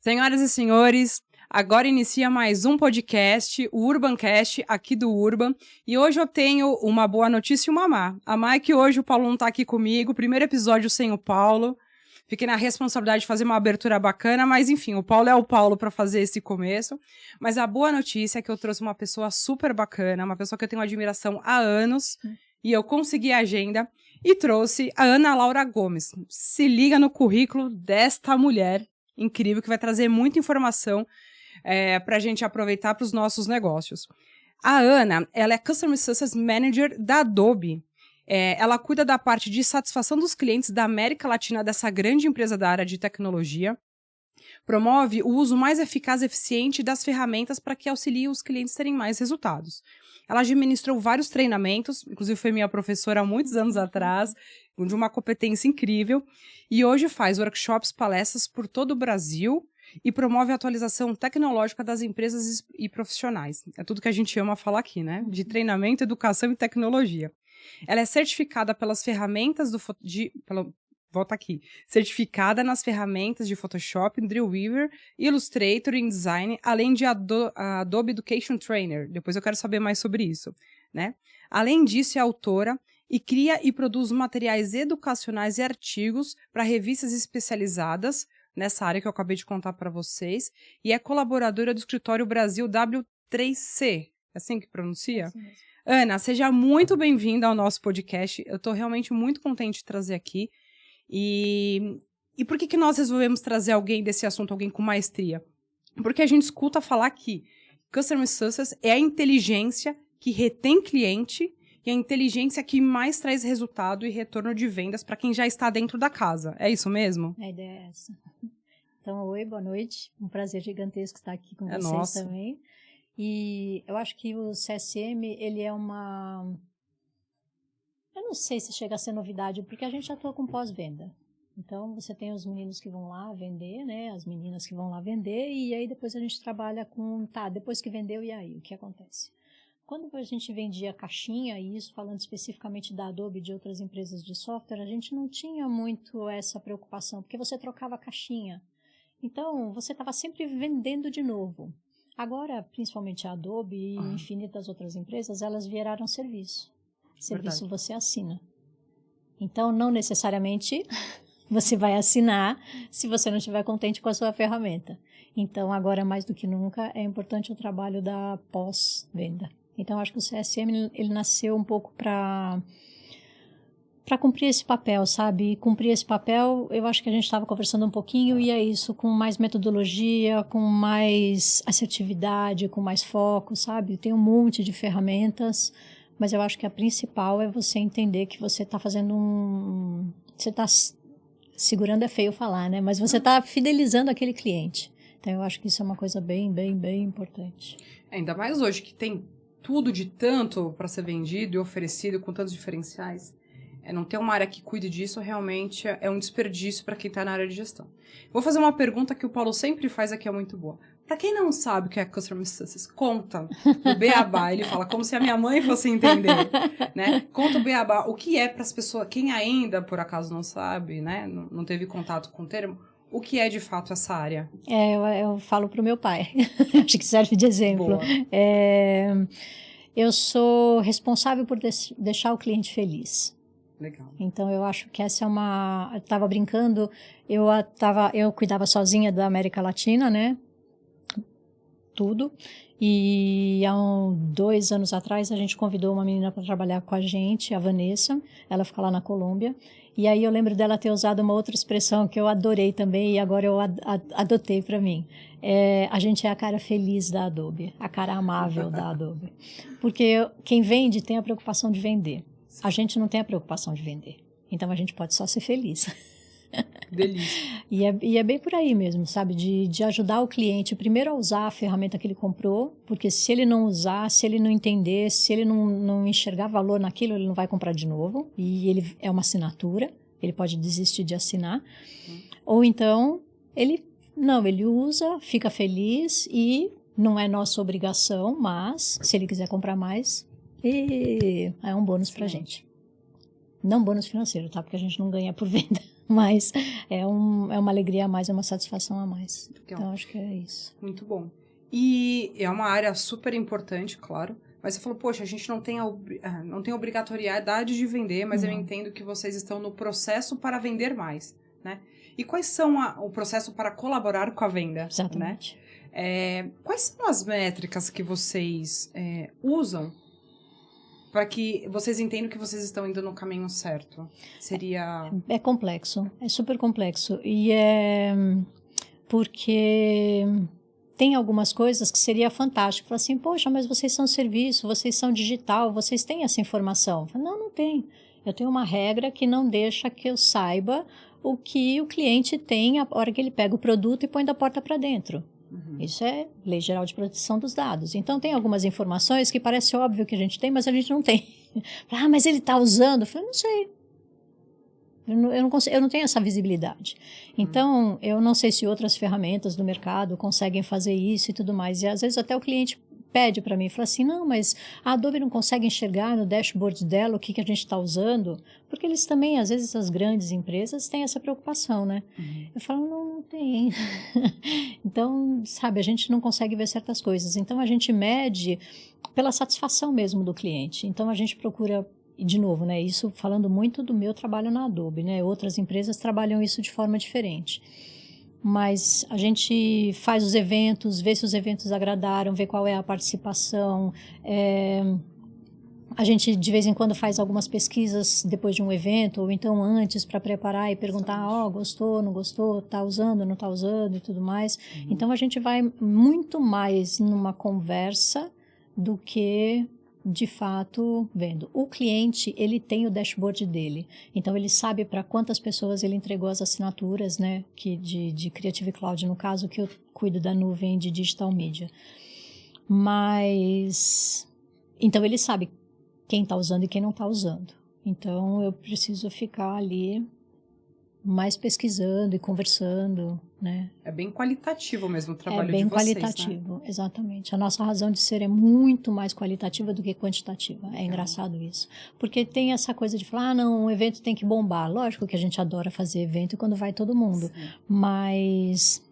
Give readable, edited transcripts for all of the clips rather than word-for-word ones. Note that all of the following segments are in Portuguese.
Senhoras e senhores, agora inicia mais um podcast, o Urbancast, aqui do Urban. E hoje eu tenho uma boa notícia e uma má. A má é que hoje o Paulo não tá aqui comigo, primeiro episódio sem o Paulo. Fiquei na responsabilidade de fazer uma abertura bacana, mas enfim, o Paulo é o Paulo para fazer esse começo. Mas a boa notícia é que eu trouxe uma pessoa super bacana, uma pessoa que eu tenho admiração há anos, e eu consegui a agenda, e trouxe a Ana Laura Gomes. Se liga no currículo desta mulher incrível, que vai trazer muita informação para a gente aproveitar para os nossos negócios. A Ana, ela é Customer Success Manager da Adobe. Ela cuida da parte de satisfação dos clientes da América Latina dessa grande empresa da área de tecnologia. Promove o uso mais eficaz e eficiente das ferramentas para que auxilie os clientes a terem mais resultados. Ela administrou vários treinamentos, inclusive foi minha professora há muitos anos atrás, de uma competência incrível, e hoje faz workshops, palestras por todo o Brasil e promove a atualização tecnológica das empresas e profissionais. É tudo que a gente ama falar aqui, né? De treinamento, educação e tecnologia. Ela é certificada pelas ferramentas certificada nas ferramentas de Photoshop, Dreamweaver, Illustrator e InDesign, além de Adobe Education Trainer. Depois eu quero saber mais sobre isso, né? Além disso, é autora e cria e produz materiais educacionais e artigos para revistas especializadas nessa área que eu acabei de contar para vocês, e é colaboradora do escritório Brasil W3C. É assim que pronuncia? Assim mesmo. Ana, seja muito bem-vinda ao nosso podcast. Eu estou realmente muito contente de trazer aqui. E por que nós resolvemos trazer alguém desse assunto, alguém com maestria? Porque a gente escuta falar que Customer Success é a inteligência que retém cliente e a inteligência que mais traz resultado e retorno de vendas para quem já está dentro da casa. É isso mesmo? A ideia é essa. Então, oi, boa noite. Um prazer gigantesco estar aqui com vocês nosso. também. E eu acho que o CSM, ele é uma... Eu não sei se chega a ser novidade, porque a gente atua com pós-venda. Então, você tem os meninos que vão lá vender, né? As meninas que vão lá vender, e aí depois a gente trabalha com... Tá, depois que vendeu, e aí? O que acontece? Quando a gente vendia caixinha, e isso falando especificamente da Adobe e de outras empresas de software, a gente não tinha muito essa preocupação, porque você trocava a caixinha. Então, você estava sempre vendendo de novo. Agora, principalmente a Adobe e infinitas outras empresas, elas viraram serviço. Serviço Verdade. você assina. Então, não necessariamente você vai assinar se você não estiver contente com a sua ferramenta. Então, agora mais do que nunca, é importante o trabalho da pós-venda. Então, acho que o CSM, ele nasceu um pouco para cumprir esse papel, sabe? E cumprir esse papel, eu acho que a gente estava conversando um pouquinho, e é isso, com mais metodologia, com mais assertividade, com mais foco, sabe? Tem um monte de ferramentas, mas eu acho que a principal é você entender que você está fazendo você está segurando, é feio falar, né? Mas você está fidelizando aquele cliente. Então, eu acho que isso é uma coisa bem, bem, bem importante. Ainda mais hoje, que tem tudo de tanto para ser vendido e oferecido, com tantos diferenciais. Não ter uma área que cuide disso realmente é um desperdício para quem está na área de gestão. Vou fazer uma pergunta que o Paulo sempre faz aqui, é muito boa. Para quem não sabe o que é Customer Success, conta o beabá. Ele fala como se a minha mãe fosse entender, né? Conta o beabá. O que é para as pessoas, quem ainda, por acaso, não sabe, né? Não teve contato com o termo, o que é de fato essa área? Eu falo para o meu pai. Acho que serve de exemplo. Boa. Eu sou responsável por deixar o cliente feliz. Legal. Então, eu acho que essa é uma... Eu estava brincando, eu cuidava sozinha da América Latina, né? Tudo. E há 2 anos atrás, a gente convidou uma menina para trabalhar com a gente, a Vanessa. Ela fica lá na Colômbia. E aí eu lembro dela ter usado uma outra expressão que eu adorei também, e agora eu adotei para mim. A gente é a cara feliz da Adobe, a cara amável da Adobe. Porque quem vende tem a preocupação de vender. A gente não tem a preocupação de vender. Então, a gente pode só ser feliz. Delícia. E é bem por aí mesmo, sabe? De ajudar o cliente, primeiro, a usar a ferramenta que ele comprou, porque se ele não usar, se ele não entender, se ele não enxergar valor naquilo, ele não vai comprar de novo. E ele é uma assinatura, ele pode desistir de assinar. Ou então, ele usa, fica feliz e não é nossa obrigação, mas se ele quiser comprar mais... E é um bônus pra gente. Não bônus financeiro, tá? Porque a gente não ganha por venda. Mas é uma alegria a mais, é uma satisfação a mais. Legal. Então, acho que é isso. Muito bom. E é uma área super importante, claro. Mas você falou, poxa, a gente não tem obrigatoriedade de vender, mas eu entendo que vocês estão no processo para vender mais, né? E quais são o processo para colaborar com a venda? Exatamente. Né? Quais são as métricas que vocês usam para que vocês entendam que vocês estão indo no caminho certo? Seria... É complexo, é super complexo. E é porque tem algumas coisas que seria fantástico. Falar assim, poxa, mas vocês são serviço, vocês são digital, vocês têm essa informação. Falo, não tem. Eu tenho uma regra que não deixa que eu saiba o que o cliente tem a hora que ele pega o produto e põe da porta para dentro. Isso é Lei Geral de Proteção dos Dados. Então, tem algumas informações que parece óbvio que a gente tem, mas a gente não tem. Mas ele está usando? Eu falei, não sei. Eu não tenho essa visibilidade. Então, eu não sei se outras ferramentas do mercado conseguem fazer isso e tudo mais. E, às vezes, até o cliente pede para mim, fala assim, não, mas a Adobe não consegue enxergar no dashboard dela o que a gente está usando, porque eles também, às vezes, as grandes empresas têm essa preocupação, né? Eu falo, não tem. Então, sabe, a gente não consegue ver certas coisas. Então, a gente mede pela satisfação mesmo do cliente. Então, a gente procura, e de novo, né, isso falando muito do meu trabalho na Adobe, né? Outras empresas trabalham isso de forma diferente. Mas a gente faz os eventos, vê se os eventos agradaram, vê qual é a participação. A gente, de vez em quando, faz algumas pesquisas depois de um evento, ou então antes, para preparar e perguntar, gostou, não gostou, está usando, não está usando e tudo mais. Então, a gente vai muito mais numa conversa do que... de fato, vendo. O cliente, ele tem o dashboard dele. Então, ele sabe para quantas pessoas ele entregou as assinaturas, né? De Creative Cloud, no caso, que eu cuido da nuvem de Digital Media. Mas... então, ele sabe quem está usando e quem não está usando. Então, eu preciso ficar ali mais pesquisando e conversando, né? É bem qualitativo mesmo o trabalho de vocês, É bem qualitativo, né? Exatamente. A nossa razão de ser é muito mais qualitativa do que quantitativa. É engraçado isso. Porque tem essa coisa de falar, não, um evento tem que bombar. Lógico que a gente adora fazer evento quando vai todo mundo. Sim. Mas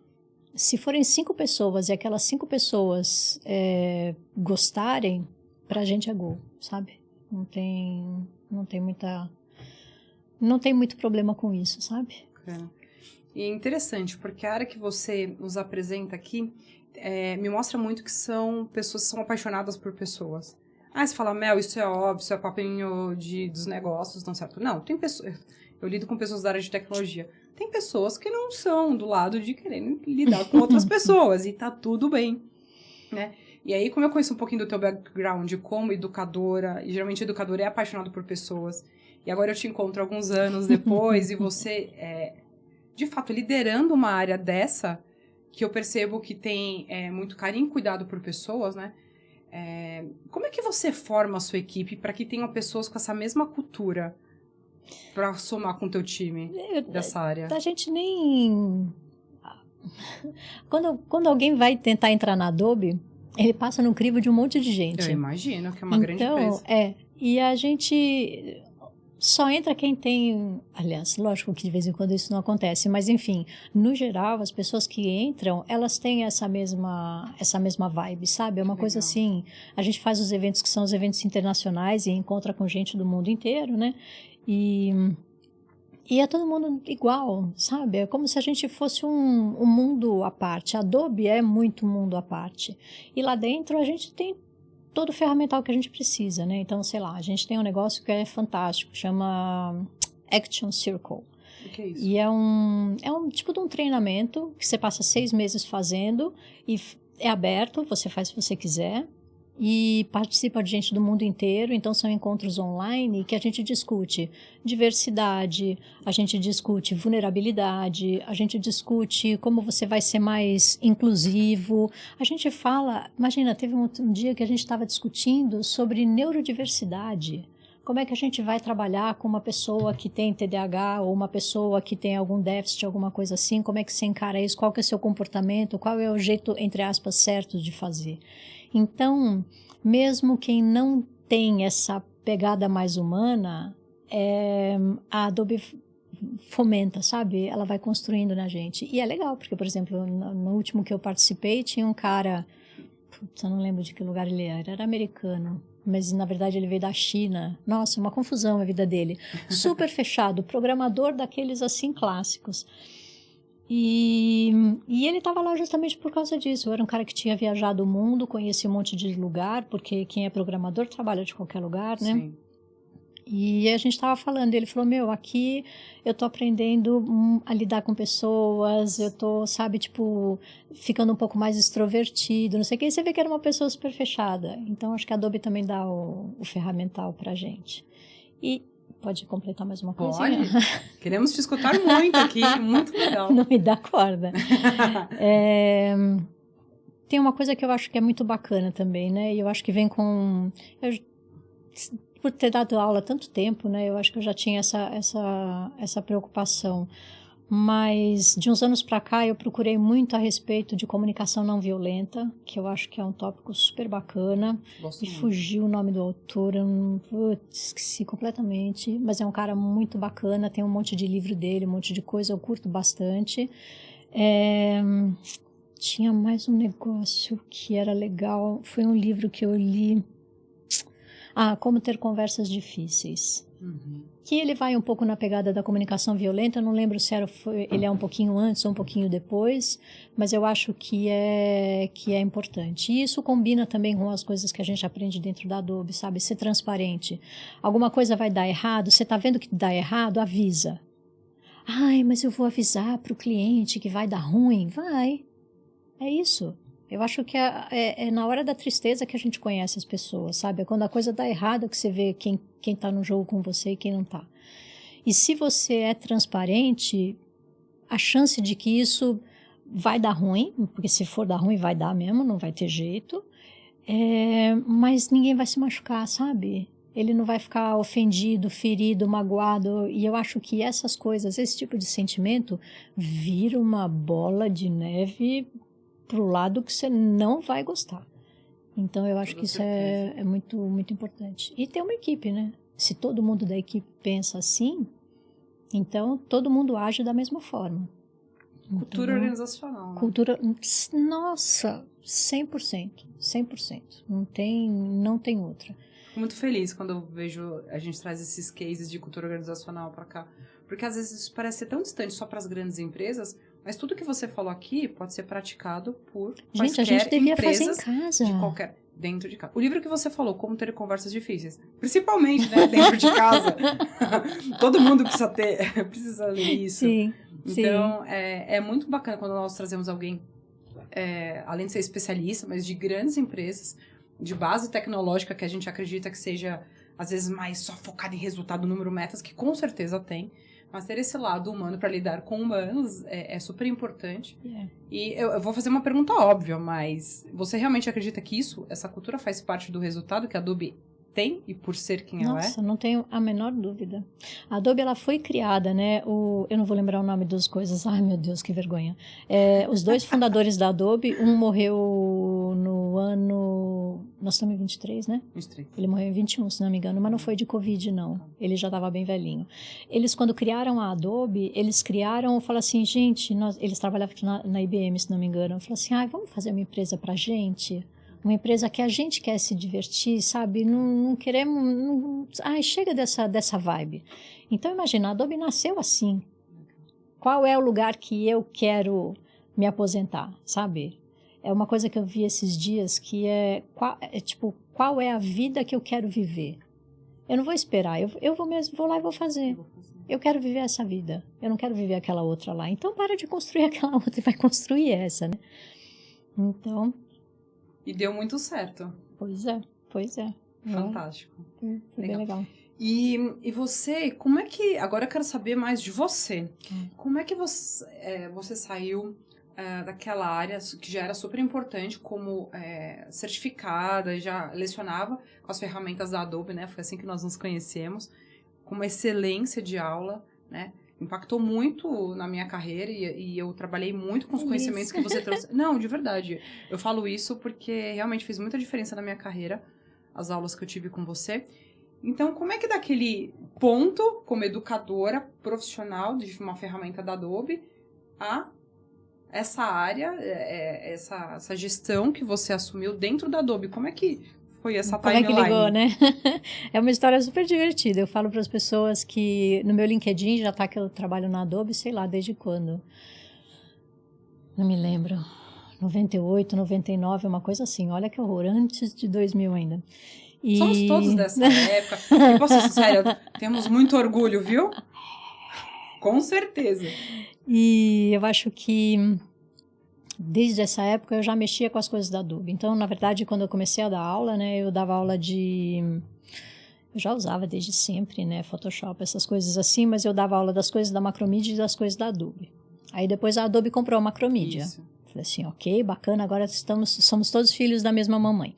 se forem 5 pessoas e aquelas 5 pessoas gostarem, pra gente é gol, sabe? Não tem muito problema com isso, sabe? E é interessante, porque a área que você nos apresenta aqui me mostra muito que são pessoas que são apaixonadas por pessoas. Você fala, Mel, isso é óbvio, isso é papinho dos negócios, não certo. Não, tem pessoas... Eu lido com pessoas da área de tecnologia. Tem pessoas que não são do lado de querer lidar com outras pessoas, e tá tudo bem, né? E aí, como eu conheço um pouquinho do teu background como educadora, e geralmente educador é apaixonado por pessoas, e agora eu te encontro alguns anos depois, e você, de fato, liderando uma área dessa, que eu percebo que tem muito carinho e cuidado por pessoas, né? Como é que você forma a sua equipe para que tenham pessoas com essa mesma cultura para somar com o teu time dessa área? A gente nem... Quando alguém vai tentar entrar na Adobe, ele passa no crivo de um monte de gente. Eu imagino que é uma grande empresa. E a gente só entra quem tem... Aliás, lógico que de vez em quando isso não acontece, mas enfim, no geral, as pessoas que entram, elas têm essa mesma vibe, sabe? É uma coisa assim, a gente faz os eventos que são os eventos internacionais e encontra com gente do mundo inteiro, né? E é todo mundo igual, sabe? É como se a gente fosse um mundo à parte. A Adobe é muito mundo à parte. E lá dentro a gente tem todo o ferramental que a gente precisa, né? Então, sei lá, a gente tem um negócio que é fantástico, chama Action Circle. O que é isso? E é um tipo de um treinamento que você passa 6 meses fazendo e é aberto, você faz se você quiser. E participa de gente do mundo inteiro, então são encontros online que a gente discute diversidade, a gente discute vulnerabilidade, a gente discute como você vai ser mais inclusivo, a gente fala, imagina, teve um dia que a gente estava discutindo sobre neurodiversidade, como é que a gente vai trabalhar com uma pessoa que tem TDAH ou uma pessoa que tem algum déficit, alguma coisa assim, como é que você encara isso, qual que é o seu comportamento, qual é o jeito, entre aspas, certo de fazer. Então, mesmo quem não tem essa pegada mais humana, a Adobe fomenta, sabe? Ela vai construindo na gente. E é legal, porque, por exemplo, no último que eu participei, tinha um cara, eu não lembro de que lugar ele era americano, mas na verdade ele veio da China. Nossa, uma confusão a vida dele. Super fechado, programador daqueles assim clássicos. E ele estava lá justamente por causa disso. Eu era um cara que tinha viajado o mundo, conhecia um monte de lugar, porque quem é programador trabalha de qualquer lugar, né? Sim. E a gente estava falando, ele falou, aqui eu tô aprendendo a lidar com pessoas, eu tô, sabe, tipo, ficando um pouco mais extrovertido, não sei o que. E você vê que era uma pessoa super fechada. Então, acho que a Adobe também dá o ferramental pra gente. E pode completar mais uma coisinha? Pode. Queremos te escutar muito aqui, muito legal. Não me dá corda. Tem uma coisa que eu acho que é muito bacana também, né? E eu acho que vem com... por ter dado aula há tanto tempo, né? Eu acho que eu já tinha essa preocupação. Mas de uns anos para cá eu procurei muito a respeito de comunicação não violenta, que eu acho que é um tópico super bacana. Gosto Me muito. fugiu o nome do autor, esqueci completamente, mas é um cara muito bacana, tem um monte de livro dele, um monte de coisa, eu curto bastante. Tinha mais um negócio que era legal, foi um livro que eu li, Como Ter Conversas Difíceis. Uhum. Que ele vai um pouco na pegada da comunicação violenta, eu não lembro se ele é um pouquinho antes ou um pouquinho depois, mas eu acho que é importante. E isso combina também com as coisas que a gente aprende dentro da Adobe, sabe? Ser transparente. Alguma coisa vai dar errado, você está vendo que dá errado, avisa. Ai, mas eu vou avisar para o cliente que vai dar ruim. Vai. É isso. Eu acho que é na hora da tristeza que a gente conhece as pessoas, sabe? É quando a coisa dá errado que você vê quem tá no jogo com você e quem não tá. E se você é transparente, a chance de que isso vai dar ruim, porque se for dar ruim vai dar mesmo, não vai ter jeito, mas ninguém vai se machucar, sabe? Ele não vai ficar ofendido, ferido, magoado, e eu acho que essas coisas, esse tipo de sentimento, vira uma bola de neve pro lado que você não vai gostar. Então, eu acho que isso é muito, muito importante. E ter uma equipe, né? Se todo mundo da equipe pensa assim, então todo mundo age da mesma forma. Cultura organizacional. Né? Cultura, nossa, 100%. 100%. Não tem outra. Fico muito feliz quando eu vejo a gente traz esses cases de cultura organizacional para cá. Porque às vezes isso parece ser tão distante só para as grandes empresas, mas tudo que você falou aqui pode ser praticado por gente, a gente devia fazer em casa. Dentro de casa. O livro que você falou, Como Ter Conversas Difíceis, principalmente, né, dentro de casa. Todo mundo precisa ler isso. Sim, então, é muito bacana quando nós trazemos alguém, além de ser especialista, mas de grandes empresas, de base tecnológica, que a gente acredita que seja, às vezes, mais só focado em resultado, número, metas, que com certeza tem. Mas ter esse lado humano para lidar com humanos é super importante. Yeah. E eu vou fazer uma pergunta óbvia, mas você realmente acredita que essa cultura faz parte do resultado que a Adobe tem e por ser quem ela é? Nossa, não tenho a menor dúvida. A Adobe, ela foi criada, né? Eu não vou lembrar o nome das coisas. Ai, meu Deus, que vergonha. Os dois fundadores da Adobe, um morreu no ano... Nós estamos em 23, né? 23. Ele morreu em 21, se não me engano, mas não foi de Covid, não. Ele já estava bem velhinho. Eles, quando criaram a Adobe, eles criaram, falaram assim, gente, eles trabalhavam na IBM, se não me engano. Falaram assim, vamos fazer uma empresa pra gente? Uma empresa que a gente quer se divertir, sabe? Não queremos... chega dessa vibe. Então, imagina, a Adobe nasceu assim. Qual é o lugar que eu quero me aposentar, sabe? É uma coisa que eu vi esses dias que qual é a vida que eu quero viver? Eu não vou esperar, eu vou lá e vou fazer. Eu quero viver essa vida. Eu não quero viver aquela outra lá. Então, para de construir aquela outra e vai construir essa, né? Então... E deu muito certo. Pois é. Fantástico. Foi bem legal. E você, como é que... Agora eu quero saber mais de você. Como é que você saiu daquela área que já era super importante como certificada, já lecionava com as ferramentas da Adobe, né? Foi assim que nós nos conhecemos. Com uma excelência de aula, né? Impactou muito na minha carreira e eu trabalhei muito com os conhecimentos que você trouxe. Não, de verdade. Eu falo isso porque realmente fez muita diferença na minha carreira, as aulas que eu tive com você. Então, como é que daquele ponto, como educadora profissional de uma ferramenta da Adobe, a essa área, essa gestão que você assumiu dentro da Adobe, como é que foi essa timeline? Como é que ligou, né? É uma história super divertida. Eu falo para as pessoas que no meu LinkedIn já tá que eu trabalho na Adobe, sei lá, desde quando? Não me lembro. 98, 99, uma coisa assim. Olha que horror, antes de 2000 ainda. Somos todos dessa época. E posso ser sincera, temos muito orgulho, viu? Com certeza. E eu acho que desde essa época eu já mexia com as coisas da Adobe. Então, na verdade, quando eu comecei a dar aula, né, eu dava aula eu já usava desde sempre, né, Photoshop, essas coisas assim, mas eu dava aula das coisas da Macromedia e das coisas da Adobe. Aí depois a Adobe comprou a Macromedia. Isso. Falei assim, ok, bacana, agora somos todos filhos da mesma mamãe.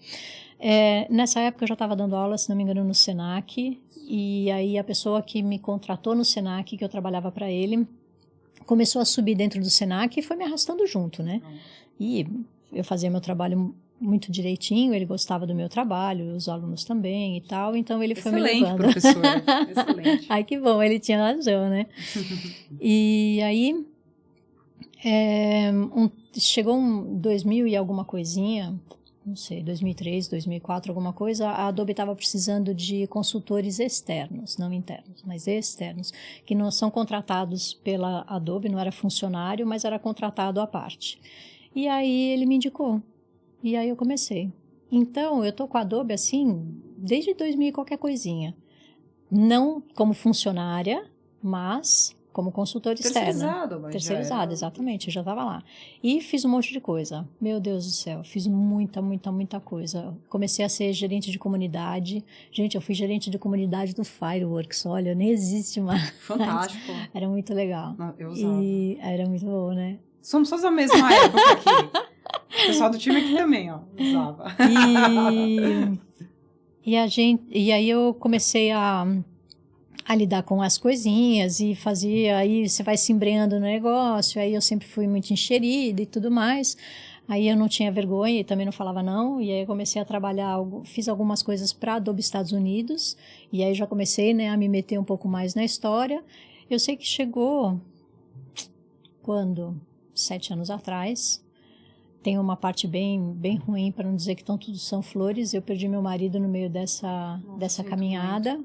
Nessa época eu já estava dando aula, se não me engano, no Senac, e aí a pessoa que me contratou no Senac, que eu trabalhava para ele, começou a subir dentro do Senac e foi me arrastando junto, né? E eu fazia meu trabalho muito direitinho, ele gostava do meu trabalho, os alunos também e tal, então ele foi me levando. Excelente, professora, excelente. Ai, que bom, ele tinha razão, né? E aí, chegou 2000 e alguma coisinha, não sei, 2003, 2004, alguma coisa, a Adobe estava precisando de consultores externos, não internos, mas externos, que não são contratados pela Adobe, não era funcionário, mas era contratado à parte. E aí ele me indicou, e aí eu comecei. Então, eu tô com a Adobe, assim, desde 2000 e qualquer coisinha. Não como funcionária, mas como consultora externa. Terceirizada, exatamente, eu já estava lá. E fiz um monte de coisa. Meu Deus do céu, fiz muita coisa. Comecei a ser gerente de comunidade. Gente, eu fui gerente de comunidade do Fireworks, olha, nem existe mais. Fantástico. Era muito legal. Eu usava. E era muito bom, né? Somos todos da mesma época aqui. O pessoal do time aqui também, ó, usava. E aí eu comecei a lidar com as coisinhas e fazia, aí você vai se embreando no negócio, aí eu sempre fui muito enxerida e tudo mais, aí eu não tinha vergonha e também não falava não, e aí eu comecei a trabalhar, fiz algumas coisas para Adobe Estados Unidos, e aí já comecei, né, a me meter um pouco mais na história. Eu sei que chegou, quando? 7 anos atrás. Tem uma parte bem ruim, para não dizer que tudo são flores. Eu perdi meu marido no meio dessa caminhada.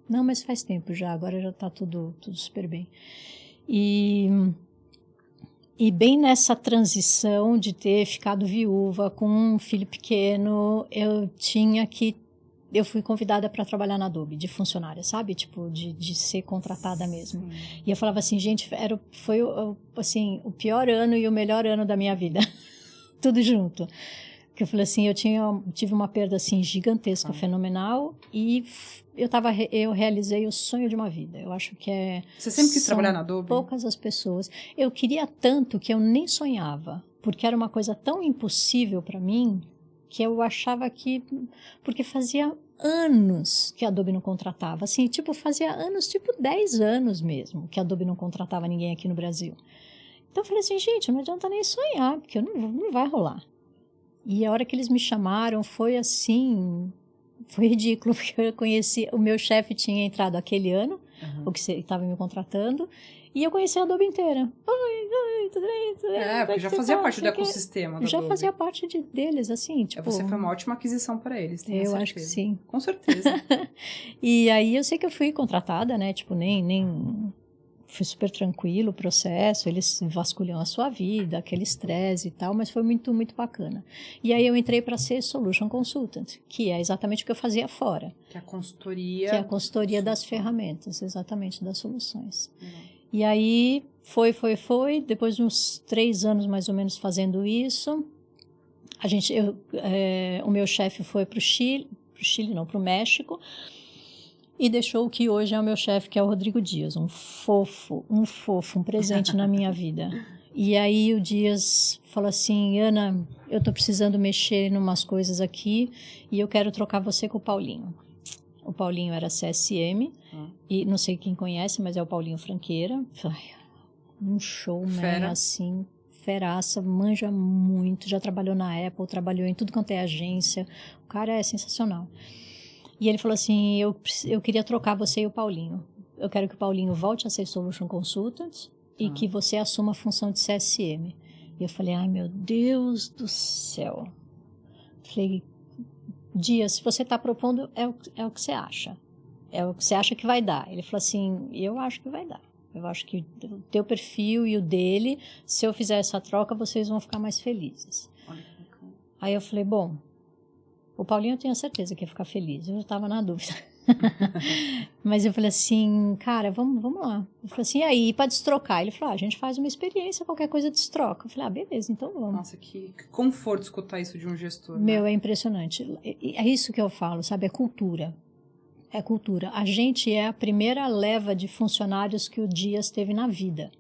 Não, mas faz tempo já, agora já está tudo super bem. E bem nessa transição de ter ficado viúva com um filho pequeno, eu fui convidada para trabalhar na Adobe, de funcionária, sabe? Tipo, de ser contratada mesmo. Sim. E eu falava assim, gente, foi assim, o pior ano e o melhor ano da minha vida. Tudo junto. Porque eu falei assim, tive uma perda assim gigantesca, fenomenal, e eu realizei o sonho de uma vida. Eu acho que Você sempre quis trabalhar na Adobe? Poucas as pessoas. Eu queria tanto que eu nem sonhava, porque era uma coisa tão impossível para mim, que eu achava que... Porque fazia anos que a Adobe não contratava. Assim, fazia anos, 10 anos mesmo, que a Adobe não contratava ninguém aqui no Brasil. Então eu falei assim, gente, não adianta nem sonhar, porque não vai rolar. E a hora que eles me chamaram foi assim, foi ridículo, porque eu conheci, o meu chefe tinha entrado aquele ano, o que estava me contratando, e eu conheci a Adobe inteira. Oi, tudo bem? Porque já fazia parte do ecossistema da já Adobe. Fazia parte deles, assim, Você foi uma ótima aquisição para eles, tenho certeza. Eu acho que sim. Com certeza. E aí eu sei que eu fui contratada, né, nem foi super tranquilo o processo, eles vasculham a sua vida, aquele estresse e tal, mas foi muito, muito bacana. E aí eu entrei para ser Solution Consultant, que é exatamente o que eu fazia fora. Que é a consultoria... Que é a consultoria das ferramentas, exatamente, das soluções. E aí foi, depois de uns 3 anos mais ou menos fazendo isso, o meu chefe foi para o México, e deixou o que hoje é o meu chefe, que é o Rodrigo Dias, um fofo, um presente na minha vida. E aí o Dias falou assim, Ana, eu tô precisando mexer em umas coisas aqui e eu quero trocar você com o Paulinho. O Paulinho era CSM, e não sei quem conhece, mas é o Paulinho Franqueira. Um showman, assim, feraça, manja muito, já trabalhou na Apple, trabalhou em tudo quanto é agência. O cara é sensacional. E ele falou assim, eu queria trocar você e o Paulinho. Eu quero que o Paulinho volte a ser Solution Consultant e que você assuma a função de CSM. E eu falei, ai meu Deus do céu. Falei, Dias, se você está propondo, é o que você acha. É o que você acha que vai dar. Ele falou assim, eu acho que vai dar. Eu acho que o teu perfil e o dele, se eu fizer essa troca, vocês vão ficar mais felizes. Aí eu falei, bom, o Paulinho eu tenho certeza que ia ficar feliz. Eu já estava na dúvida. Mas eu falei assim, cara, vamos lá. Eu falei assim, e aí, para destrocar? Ele falou, a gente faz uma experiência, qualquer coisa destroca. Eu falei, beleza, então vamos. Nossa, que conforto escutar isso de um gestor. Meu, né? é impressionante. É isso que eu falo, sabe? É cultura. É cultura. A gente é a primeira leva de funcionários que o Dias teve na vida.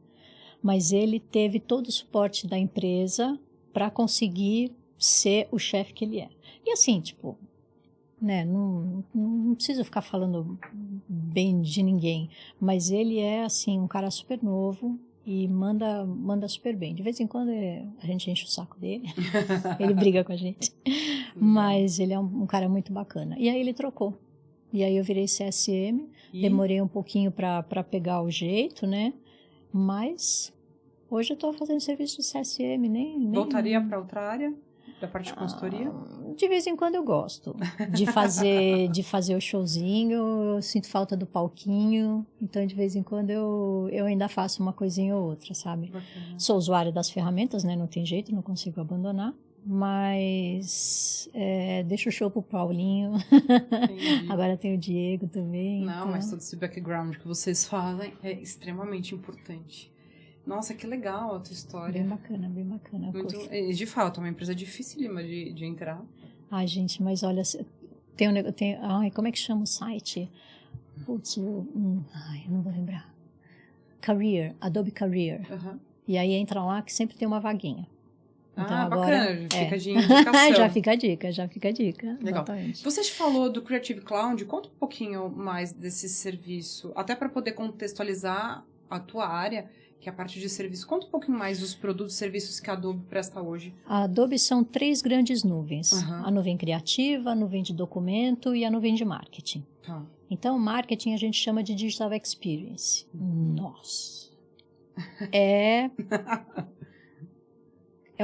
Mas ele teve todo o suporte da empresa para conseguir ser o chefe que ele é. E assim, tipo, né, não preciso ficar falando bem de ninguém, mas ele é, assim, um cara super novo e manda super bem. De vez em quando a gente enche o saco dele, ele briga com a gente, mas ele é um cara muito bacana. E aí ele trocou. E aí eu virei CSM, demorei um pouquinho para pegar o jeito, né, mas hoje eu estou fazendo serviço de CSM, nem Voltaria para outra área? Da parte de consultoria? De vez em quando eu gosto de fazer o showzinho, eu sinto falta do palquinho, então de vez em quando eu ainda faço uma coisinha ou outra, sabe? Bacana. Sou usuária das ferramentas, né? Não tem jeito, não consigo abandonar, mas deixo o show pro Paulinho. Agora tem o Diego também. Não, então... mas todo esse background que vocês fazem é extremamente importante. Nossa, que legal a tua história. Bem bacana, bem bacana. Muito, de fato, é uma empresa dificílima de entrar. Ai, gente, mas olha, como é que chama o site? Putz, eu não vou lembrar. Career, Adobe Career. Uhum. E aí entra lá que sempre tem uma vaguinha. Então, agora, bacana, fica de indicação. já fica a dica. Legal. Exatamente. Você falou do Creative Cloud, conta um pouquinho mais desse serviço, até para poder contextualizar a tua área, que é a parte de serviço. Conta um pouquinho mais dos produtos e serviços que a Adobe presta hoje. A Adobe são 3 grandes nuvens. Uhum. A nuvem criativa, a nuvem de documento e a nuvem de marketing. Tá. Então, marketing a gente chama de Digital Experience. Nossa! É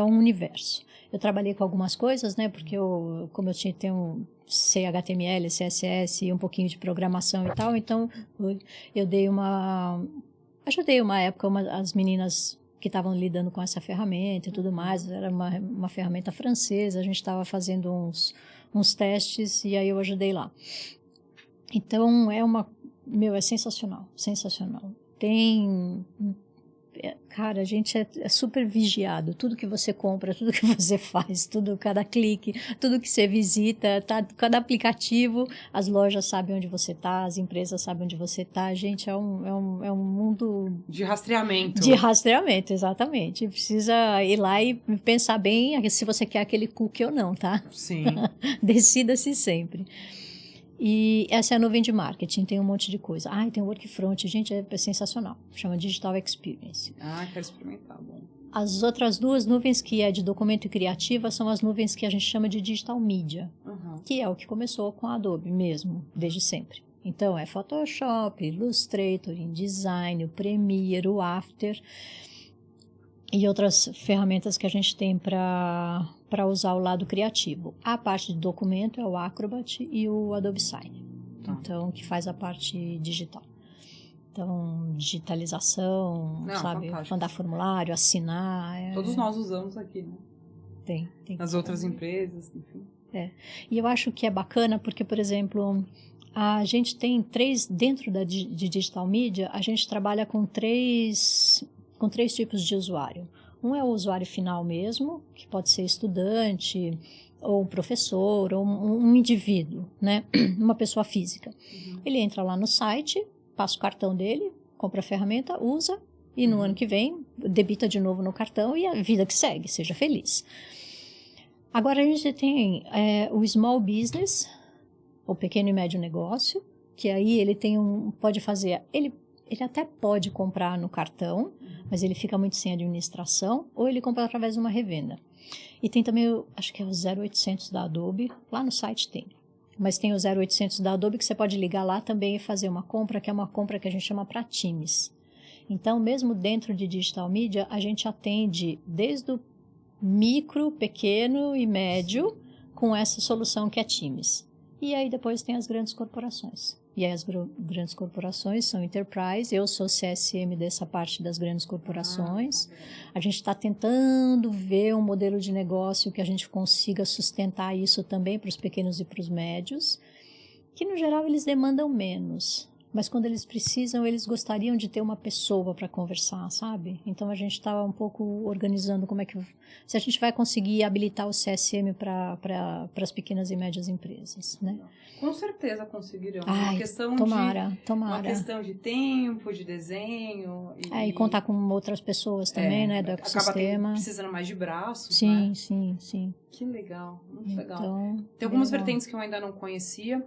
um universo. Eu trabalhei com algumas coisas, né? Porque como eu tenho sei HTML, CSS e um pouquinho de programação e tal, então eu ajudei uma época as meninas que estavam lidando com essa ferramenta e tudo mais. Era uma ferramenta francesa, a gente estava fazendo uns testes e aí eu ajudei lá. Então, é sensacional, sensacional. Cara, a gente é super vigiado. Tudo que você compra, tudo que você faz, cada clique, tudo que você visita, cada aplicativo, as lojas sabem onde você está, as empresas sabem onde você está. Gente, é um mundo... De rastreamento. De rastreamento, exatamente. Precisa ir lá e pensar bem se você quer aquele cookie ou não, tá? Sim. Decida-se sempre. E essa é a nuvem de marketing, tem um monte de coisa. E tem o Workfront, gente, é sensacional. Chama Digital Experience. Quero experimentar, bom. As outras 2 nuvens, que é de documento e criativa, são as nuvens que a gente chama de Digital Media, que é o que começou com a Adobe mesmo, desde sempre. Então, é Photoshop, Illustrator, InDesign, o Premiere, o After e outras ferramentas que a gente tem para usar o lado criativo. A parte de documento é o Acrobat e o Adobe Sign, então, que faz a parte digital. Então, digitalização, sabe? Fantástico. Mandar formulário, assinar. Todos nós usamos aqui, né? Tem. Nas outras empresas, enfim. E eu acho que é bacana porque, por exemplo, a gente tem 3, dentro de Digital Media, a gente trabalha com 3 tipos de usuário. Um é o usuário final mesmo, que pode ser estudante, ou um professor, ou um indivíduo, né? Uma pessoa física. Ele entra lá no site, passa o cartão dele, compra a ferramenta, usa, e no ano que vem debita de novo no cartão e a vida que segue, seja feliz. Agora a gente tem o Small Business, o pequeno e médio negócio, que aí ele pode fazer... Ele até pode comprar no cartão, mas ele fica muito sem administração, ou ele compra através de uma revenda. E tem também, acho que é o 0800 da Adobe, lá no site tem. mas tem o 0800 da Adobe que você pode ligar lá também e fazer uma compra, que é uma compra que a gente chama para times. Então, mesmo dentro de digital media, a gente atende desde o micro, pequeno e médio com essa solução que é times. E aí depois tem as grandes corporações. E aí as grandes corporações são enterprise, eu sou CSM dessa parte das grandes corporações. A gente está tentando ver um modelo de negócio que a gente consiga sustentar isso também para os pequenos e para os médios, que no geral eles demandam menos. Mas quando eles precisam, eles gostariam de ter uma pessoa para conversar, sabe? Então a gente estava um pouco organizando como é que... Se a gente vai conseguir habilitar o CSM para as pequenas e médias empresas, né? Com certeza conseguirão. Ai, uma questão tomara. Uma questão de tempo, de desenho. E contar com outras pessoas também, né? Do ecossistema. Acaba precisando mais de braços, sim, né? Sim. Que legal, muito legal. Então, tem algumas vertentes que eu ainda não conhecia.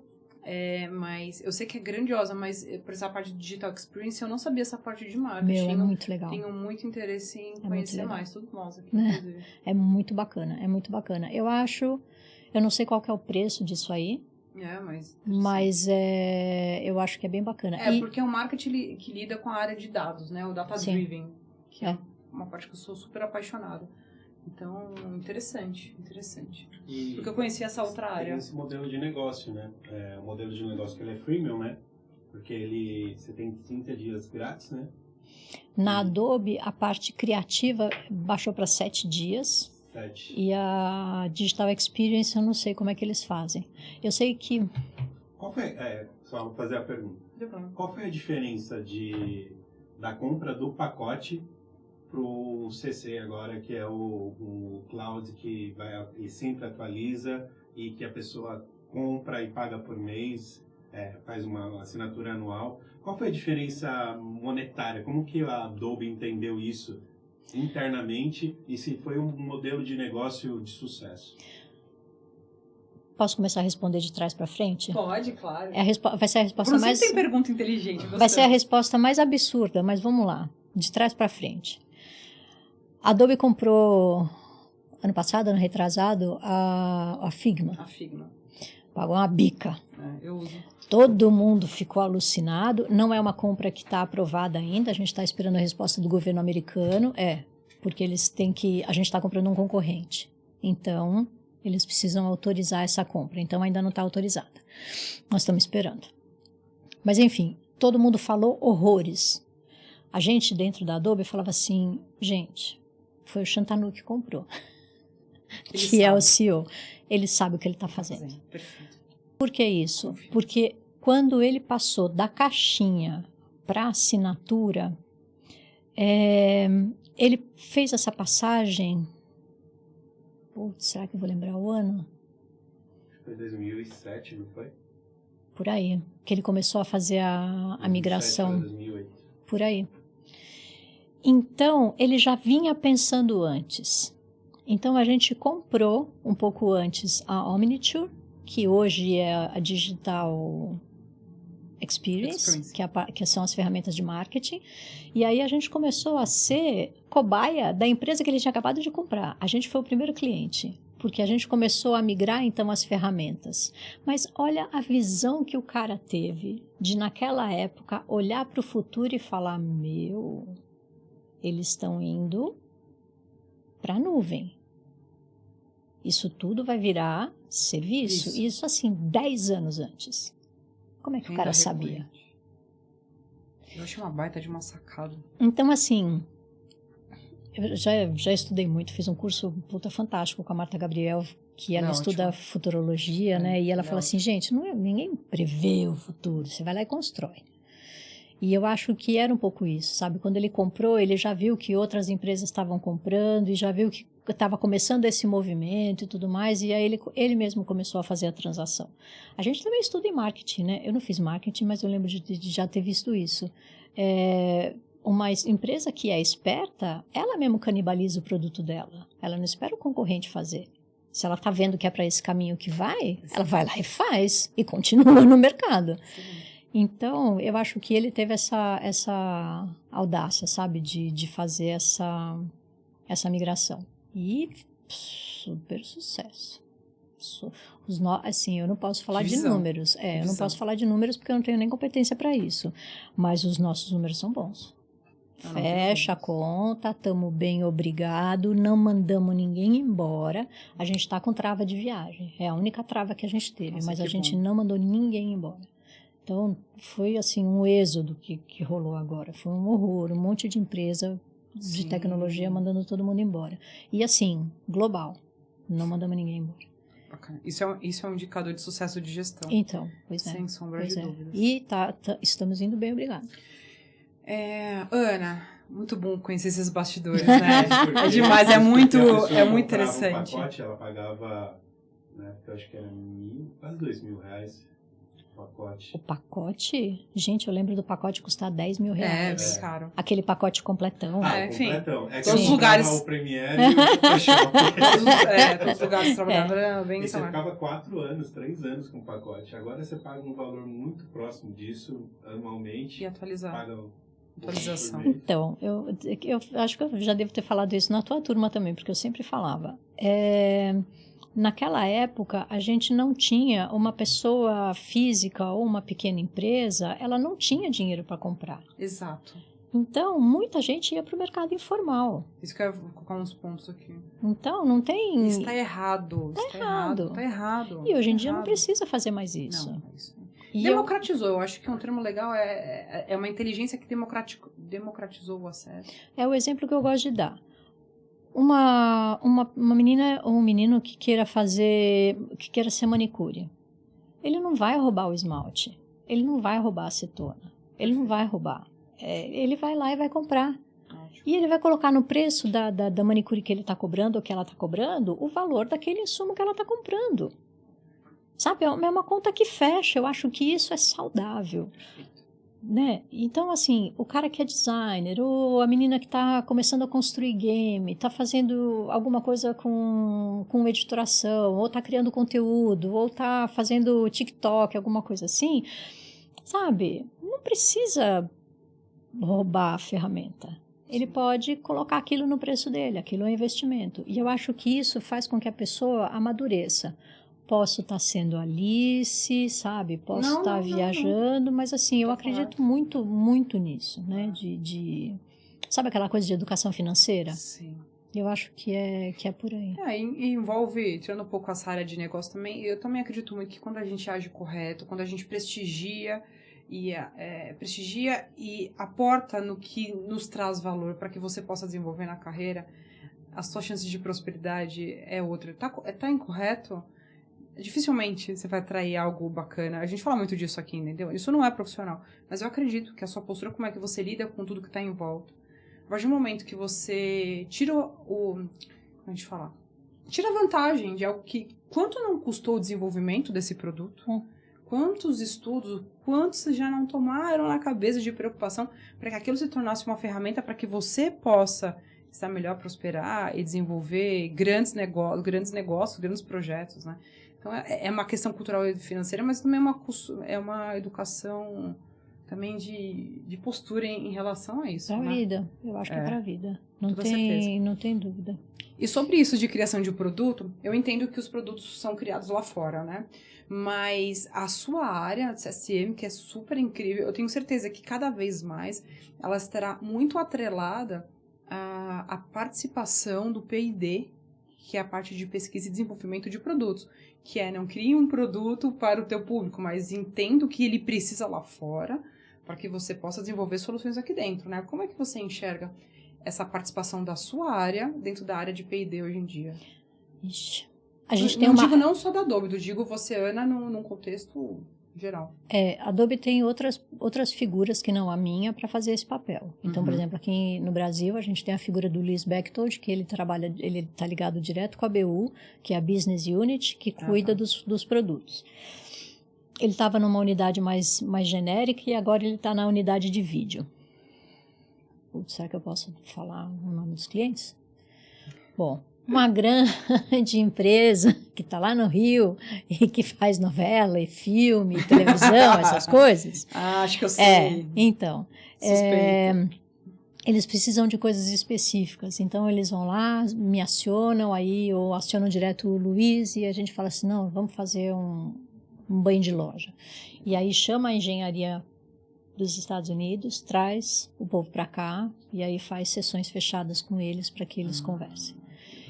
Mas eu sei que é grandiosa, mas por essa parte de digital experience eu não sabia essa parte de marketing. É muito legal. Tenho muito interesse em conhecer mais, todos nós aqui, inclusive. É muito bacana, é muito bacana. Eu não sei qual que é o preço disso aí, mas eu acho que é bem bacana. Porque é um marketing que lida com a área de dados, né? O data-driven, que é uma parte que eu sou super apaixonada. Então, interessante. Porque eu conheci essa outra área. Tem esse modelo de negócio, né? O modelo de negócio que ele é freemium, né? Porque você tem 30 dias grátis, né? Na Adobe, a parte criativa baixou para 7 dias. 7. E a Digital Experience, eu não sei como é que eles fazem. Eu sei que... Qual foi... só vou fazer a pergunta. Qual foi a diferença da compra do pacote pro CC agora, que é o cloud que e sempre atualiza e que a pessoa compra e paga por mês, faz uma assinatura anual? Qual foi a diferença monetária? Como que a Adobe entendeu isso internamente e se foi um modelo de negócio de sucesso? Posso começar a responder de trás para frente? Pode, claro. Vai ser a resposta mais... Você tem pergunta inteligente. Vai ser a resposta mais absurda, mas vamos lá. De trás para frente. A Adobe comprou, ano passado, ano retrasado, a Figma. A Figma. Pagou uma bica. Eu uso. Todo mundo ficou alucinado. Não é uma compra que está aprovada ainda. A gente está esperando a resposta do governo americano. Porque eles têm que... A gente está comprando um concorrente. Então, eles precisam autorizar essa compra. Então, ainda não está autorizada. Nós estamos esperando. Mas, enfim, todo mundo falou horrores. A gente, dentro da Adobe, falava assim, gente, foi o Shantanu que comprou. Que é o CEO. Ele sabe o que ele está fazendo. Perfeito. Por que isso? Porque quando ele passou da caixinha para a assinatura, ele fez essa passagem... será que eu vou lembrar o ano? Foi 2007, não foi? Por aí. Que ele começou a fazer a migração. 2008. Por aí. Então, ele já vinha pensando antes. Então, a gente comprou um pouco antes a Omniture, que hoje é a Digital Experience. Que são as ferramentas de marketing. E aí a gente começou a ser cobaia da empresa que ele tinha acabado de comprar. A gente foi o primeiro cliente, porque a gente começou a migrar, então, as ferramentas. Mas olha a visão que o cara teve de, naquela época, olhar para o futuro e falar, eles estão indo para a nuvem. Isso tudo vai virar serviço. Isso assim, 10 anos antes. Como é que o cara sabia? Eu achei uma baita de uma sacada. Então, assim, eu já estudei muito, fiz um curso fantástico com a Marta Gabriel, que ela estuda futurologia, né? E ela fala assim, gente, ninguém prevê o futuro, você vai lá e constrói. E eu acho que era um pouco isso, sabe? Quando ele comprou, ele já viu que outras empresas estavam comprando e já viu que estava começando esse movimento e tudo mais, e aí ele mesmo começou a fazer a transação. A gente também estuda em marketing, né? Eu não fiz marketing, mas eu lembro de já ter visto isso. Uma empresa que é esperta, ela mesmo canibaliza o produto dela. Ela não espera o concorrente fazer. Se ela está vendo que é para esse caminho que ela vai lá e faz, e continua no mercado. Sim. Então, eu acho que ele teve essa audácia, sabe, de fazer essa migração. E super sucesso. Assim, eu não posso falar Divisão. de números. Eu não posso falar de números porque eu não tenho nem competência para isso. Mas os nossos números são bons. Fecha a conta, estamos bem, obrigado, não mandamos ninguém embora. A gente está com trava de viagem. É a única trava que a gente teve, mas a gente não mandou ninguém embora. Então, foi assim um êxodo que rolou agora. Foi um horror, um monte de empresa de tecnologia mandando todo mundo embora. E assim, global, não mandamos ninguém embora. Bacana. Isso é um indicador de sucesso de gestão. Então, pois é. Sem sombra de dúvidas. E estamos indo bem, obrigado. Ana, muito bom conhecer esses bastidores, né? É demais, é muito interessante. Um pacote, ela pagava, né, eu acho que era quase R$2.000 o pacote. O pacote? Gente, eu lembro do pacote custar R$10.000. É caro. Aquele pacote completão. Enfim. Completão. É que todos os lugares. O Premiere e o Photoshop. Todos os lugares trabalhavam bem. E você ficava 4 anos, 3 anos com o pacote. Agora você paga um valor muito próximo disso anualmente. E atualizar. Paga atualização. Então, eu acho que eu já devo ter falado isso na tua turma também, porque eu sempre falava. Naquela época, a gente não tinha uma pessoa física ou uma pequena empresa, ela não tinha dinheiro para comprar. Exato. Então, muita gente ia para o mercado informal. Isso que eu vou colocar uns pontos aqui. Então, não tem... Isso está errado. Está errado. E hoje em dia não precisa fazer mais isso. Não, isso. Democratizou, eu acho que um termo legal é uma inteligência que democratizou o acesso. É o exemplo que eu gosto de dar. Uma menina ou um menino que queira ser manicure, ele não vai roubar o esmalte, ele não vai roubar a acetona, ele não vai roubar. Ele vai lá e vai comprar. Ótimo. E ele vai colocar no preço da manicure que ele está cobrando ou que ela está cobrando o valor daquele insumo que ela está comprando. Sabe, é uma conta que fecha. Eu acho que isso é saudável. Né? Então, assim, o cara que é designer, ou a menina que está começando a construir game, está fazendo alguma coisa com editoração, ou está criando conteúdo, ou está fazendo TikTok, alguma coisa assim, sabe? Não precisa roubar a ferramenta. Ele pode colocar aquilo no preço dele, aquilo é um investimento. E eu acho que isso faz com que a pessoa amadureça. Posso estar sendo Alice, sabe? Posso estar viajando, mas assim, eu acredito muito, muito nisso, né? Sabe aquela coisa de educação financeira? Sim. Eu acho que é por aí. E envolve, tirando um pouco essa área de negócio também, eu também acredito muito que quando a gente age correto, quando a gente prestigia e aporta no que nos traz valor para que você possa desenvolver na carreira, as suas chances de prosperidade é outra. Tá incorreto? Dificilmente você vai atrair algo bacana. A gente fala muito disso aqui, entendeu? Isso não é profissional. Mas eu acredito que a sua postura, como é que você lida com tudo que está em volta. A partir do momento que você tira como a gente fala? Tira a vantagem de algo que... Quanto não custou o desenvolvimento desse produto? Quantos estudos, quantos já não tomaram na cabeça de preocupação para que aquilo se tornasse uma ferramenta para que você possa estar melhor, prosperar e desenvolver grandes negócios, grandes projetos, né? Então, é uma questão cultural e financeira, mas também é uma educação também de postura em relação a isso. Para a vida, eu acho que é para a vida. Não tem dúvida. E sobre isso de criação de um produto, eu entendo que os produtos são criados lá fora, né? Mas a sua área de CSM, que é super incrível, eu tenho certeza que cada vez mais ela estará muito atrelada à participação do P&D, que é a parte de pesquisa e desenvolvimento de produtos, que não crie um produto para o teu público, mas entenda o que ele precisa lá fora para que você possa desenvolver soluções aqui dentro, né? Como é que você enxerga essa participação da sua área dentro da área de P&D hoje em dia? Ixi, digo não só da Adobe, eu digo você, Ana, num contexto geral. A Adobe tem outras figuras que não a minha para fazer esse papel. Então, por exemplo, aqui no Brasil, a gente tem a figura do Luiz Bechtold, que ele está ligado direto com a BU, que é a Business Unit, que cuida dos produtos. Ele estava numa unidade mais genérica e agora ele está na unidade de vídeo. Será que eu posso falar o nome dos clientes? Bom, uma grande empresa que está lá no Rio e que faz novela e filme, e televisão, essas coisas. Acho que eu sei. Então, eles precisam de coisas específicas. Então, eles vão lá, me acionam aí, ou acionam direto o Luiz, e a gente fala assim, não, vamos fazer um banho de loja. E aí chama a engenharia dos Estados Unidos, traz o povo para cá, e aí faz sessões fechadas com eles para que eles conversem.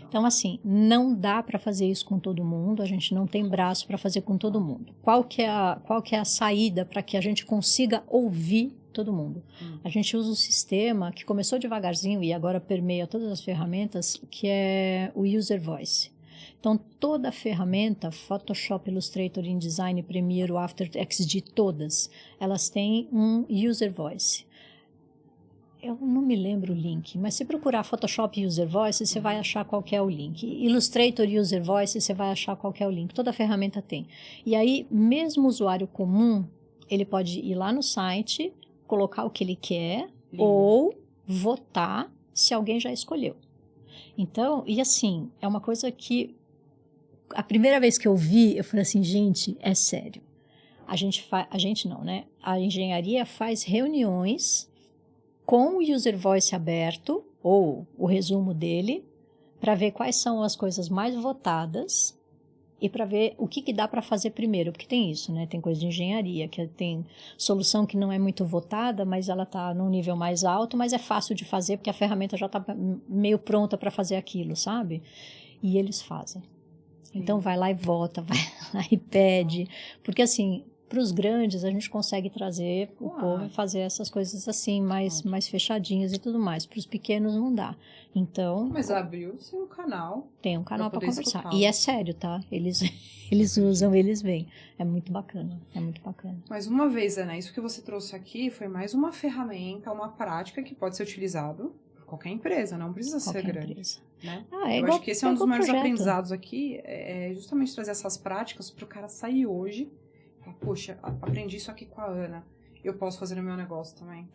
Então, assim, não dá para fazer isso com todo mundo, a gente não tem braço para fazer com todo mundo. Qual que é a saída para que a gente consiga ouvir todo mundo? A gente usa um sistema que começou devagarzinho e agora permeia todas as ferramentas, que é o User Voice. Então, toda ferramenta, Photoshop, Illustrator, InDesign, Premiere, After, XD, todas, elas têm um User Voice. Eu não me lembro o link, mas se procurar Photoshop User Voice, você vai achar qual que é o link. Illustrator User Voice, você vai achar qual que é o link. Toda ferramenta tem. E aí, mesmo o usuário comum, ele pode ir lá no site, colocar o que ele quer, ou votar se alguém já escolheu. Então, e assim, é uma coisa que a primeira vez que eu vi, eu falei assim, gente, é sério. A gente não, né? A engenharia faz reuniões com o User Voice aberto, ou o resumo dele, para ver quais são as coisas mais votadas e para ver o que dá para fazer primeiro, porque tem isso, né? Tem coisa de engenharia, que tem solução que não é muito votada, mas ela está num nível mais alto, mas é fácil de fazer, porque a ferramenta já está meio pronta para fazer aquilo, sabe? E eles fazem. Então, vai lá e vota, vai lá e pede, porque assim, para os grandes a gente consegue trazer o povo e fazer essas coisas assim, mais fechadinhas e tudo mais. Para os pequenos não dá. Então... Mas abriu-se um canal. Tem um canal para conversar. E é sério, tá? Eles usam, eles veem. É muito bacana, é muito bacana. Mais uma vez, Ana, isso que você trouxe aqui foi mais uma ferramenta, uma prática que pode ser utilizado por qualquer empresa, não precisa ser grande. Empresa. Né? Eu acho que esse é um dos maiores aprendizados aqui, é justamente trazer essas práticas para o cara sair hoje. Poxa, aprendi isso aqui com a Ana, eu posso fazer no meu negócio também.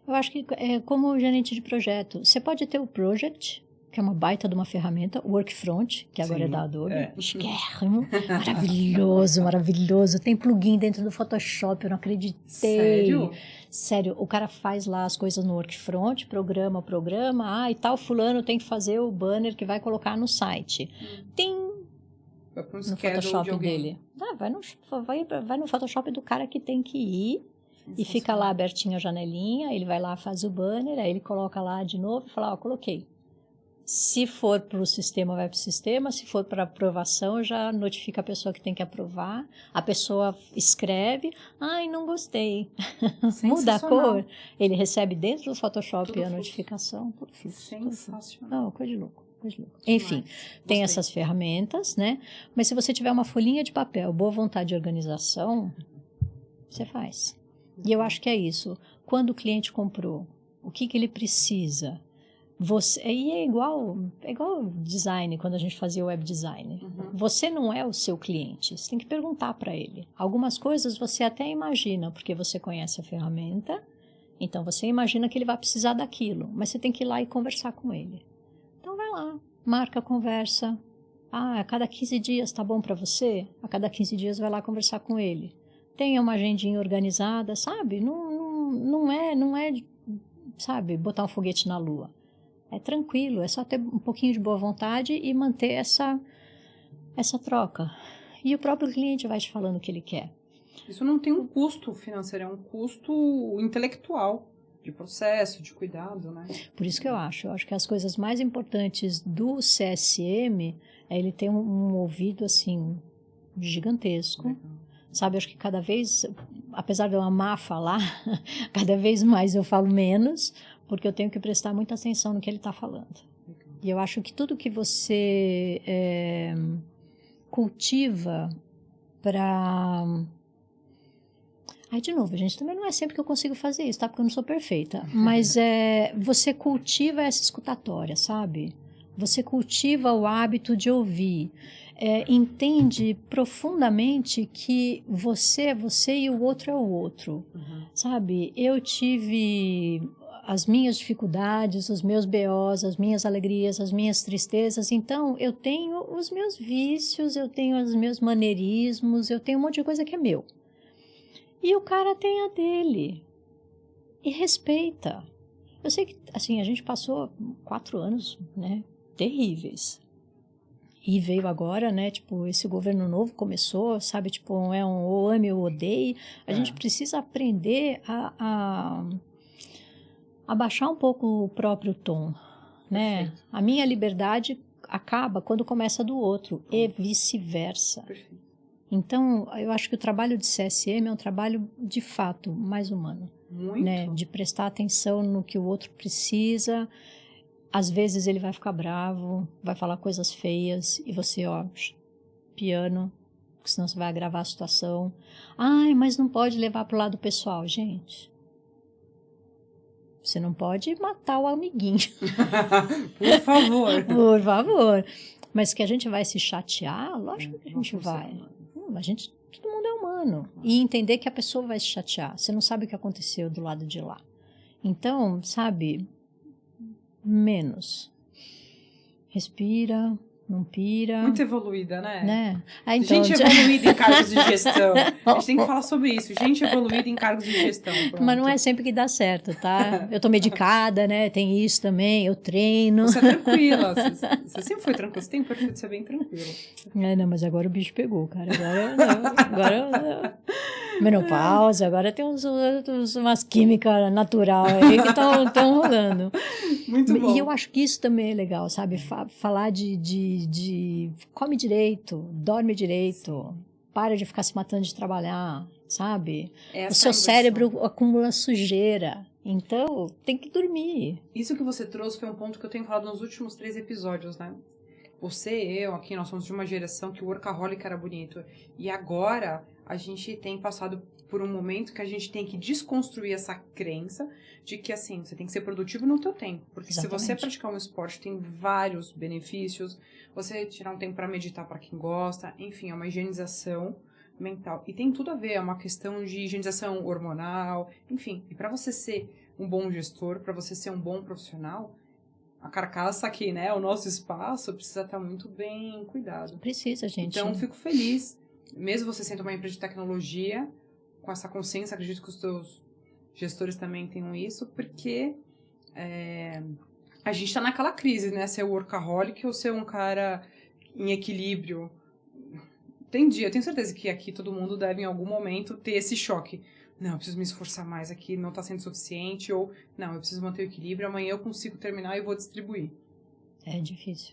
Eu acho que é como gerente de projeto. Você pode ter o Project, que é uma baita de uma ferramenta, o Workfront, que agora é da Adobe. Esquermo, maravilhoso, maravilhoso. Tem plugin dentro do Photoshop, eu não acreditei. Sério? Sério, o cara faz lá as coisas no Workfront, programa, e tal fulano tem que fazer o banner que vai colocar no site. Tem no Photoshop dele. Vai no Photoshop do cara que tem que ir e fica lá abertinho a janelinha, ele vai lá, faz o banner, aí ele coloca lá de novo e fala, coloquei. Se for para o sistema, vai para o sistema, se for para aprovação, já notifica a pessoa que tem que aprovar, a pessoa escreve, não gostei, muda a cor, ele recebe dentro do Photoshop a notificação, tudo sensacional. Não, coisa de louco. Enfim, tem essas ferramentas, né? Mas se você tiver uma folhinha de papel, boa vontade de organização, você faz. E eu acho que é isso. Quando o cliente comprou, o que ele precisa? E é igual design, quando a gente fazia web design. Você não é o seu cliente, você tem que perguntar para ele. Algumas coisas você até imagina, porque você conhece a ferramenta, então você imagina que ele vai precisar daquilo, mas você tem que ir lá e conversar com ele. Então vai lá, marca a conversa. A cada 15 dias tá bom para você? A cada 15 dias vai lá conversar com ele. Tenha uma agendinha organizada, sabe? Não é, sabe, botar um foguete na lua. É tranquilo, é só ter um pouquinho de boa vontade e manter essa troca. E o próprio cliente vai te falando o que ele quer. Isso não tem um custo financeiro, é um custo intelectual. De processo, de cuidado, né? Por isso que eu acho que as coisas mais importantes do CSM é ele ter um ouvido, assim, gigantesco. Sabe, acho que cada vez, apesar de eu amar falar, cada vez mais eu falo menos, porque eu tenho que prestar muita atenção no que ele está falando. E eu acho que tudo que você cultiva para... de novo, gente, também não é sempre que eu consigo fazer isso, tá? Porque eu não sou perfeita. Mas você cultiva essa escutatória, sabe? Você cultiva o hábito de ouvir. Entende profundamente que você é você e o outro é o outro. Sabe? Eu tive as minhas dificuldades, os meus BOs, as minhas alegrias, as minhas tristezas. Então, eu tenho os meus vícios, eu tenho os meus maneirismos, eu tenho um monte de coisa que é meu. E o cara tem a dele. E respeita. Eu sei que, assim, a gente passou 4 anos, né, terríveis. E veio agora, né, tipo, esse governo novo começou, sabe, tipo, é um ou ame ou odeie. A gente precisa aprender a baixar um pouco o próprio tom, né? Perfeito. A minha liberdade acaba quando começa do outro, e vice-versa. Perfeito. Então, eu acho que o trabalho de CSM é um trabalho, de fato, mais humano. Muito. Né? De prestar atenção no que o outro precisa. Às vezes ele vai ficar bravo, vai falar coisas feias, e você, ó, piano, porque senão você vai agravar a situação. Ai, mas não pode levar pro lado pessoal. Gente, você não pode matar o amiguinho. Por favor. Por favor. Mas que a gente vai se chatear, lógico que a gente vai. Todo mundo é humano. E entender que a pessoa vai se chatear. Você não sabe o que aconteceu do lado de lá. Então, sabe, menos. Respira, não pira. Muito evoluída, né? Então, gente evoluída em cargos de gestão. A gente tem que falar sobre isso. Gente evoluída em cargos de gestão. Pronto. Mas não é sempre que dá certo, tá? Eu tô medicada, né? Tem isso também, eu treino. Você é tranquila. Você sempre foi tranquila. Você tem o perfil de ser bem tranquila. Não, mas agora o bicho pegou, cara. Agora menopausa, agora tem umas químicas natural aí que estão rolando. Muito bom. E eu acho que isso também é legal, sabe? Falar de come direito, dorme direito, para de ficar se matando de trabalhar, sabe? O seu cérebro acumula sujeira, então tem que dormir. Isso que você trouxe foi um ponto que eu tenho falado nos últimos 3 episódios, né? Você e eu aqui, nós somos de uma geração que o workaholic era bonito. E agora a gente tem passado por um momento que a gente tem que desconstruir essa crença de que, assim, você tem que ser produtivo no teu tempo. Porque Exatamente. Se você praticar um esporte, tem vários benefícios. Você tirar um tempo para meditar para quem gosta. Enfim, é uma higienização mental. E tem tudo a ver, é uma questão de higienização hormonal. Enfim, e para você ser um bom gestor, para você ser um bom profissional, a carcaça aqui, né, o nosso espaço precisa estar muito bem cuidado. Precisa, gente. Então, fico feliz, mesmo você sendo uma empresa de tecnologia, com essa consciência, acredito que os teus gestores também tenham isso, porque a gente está naquela crise, né, ser workaholic ou ser um cara em equilíbrio. Eu tenho certeza que aqui todo mundo deve em algum momento ter esse choque. Não, eu preciso me esforçar mais aqui, não está sendo suficiente, ou não, eu preciso manter o equilíbrio, amanhã eu consigo terminar e vou distribuir. É difícil.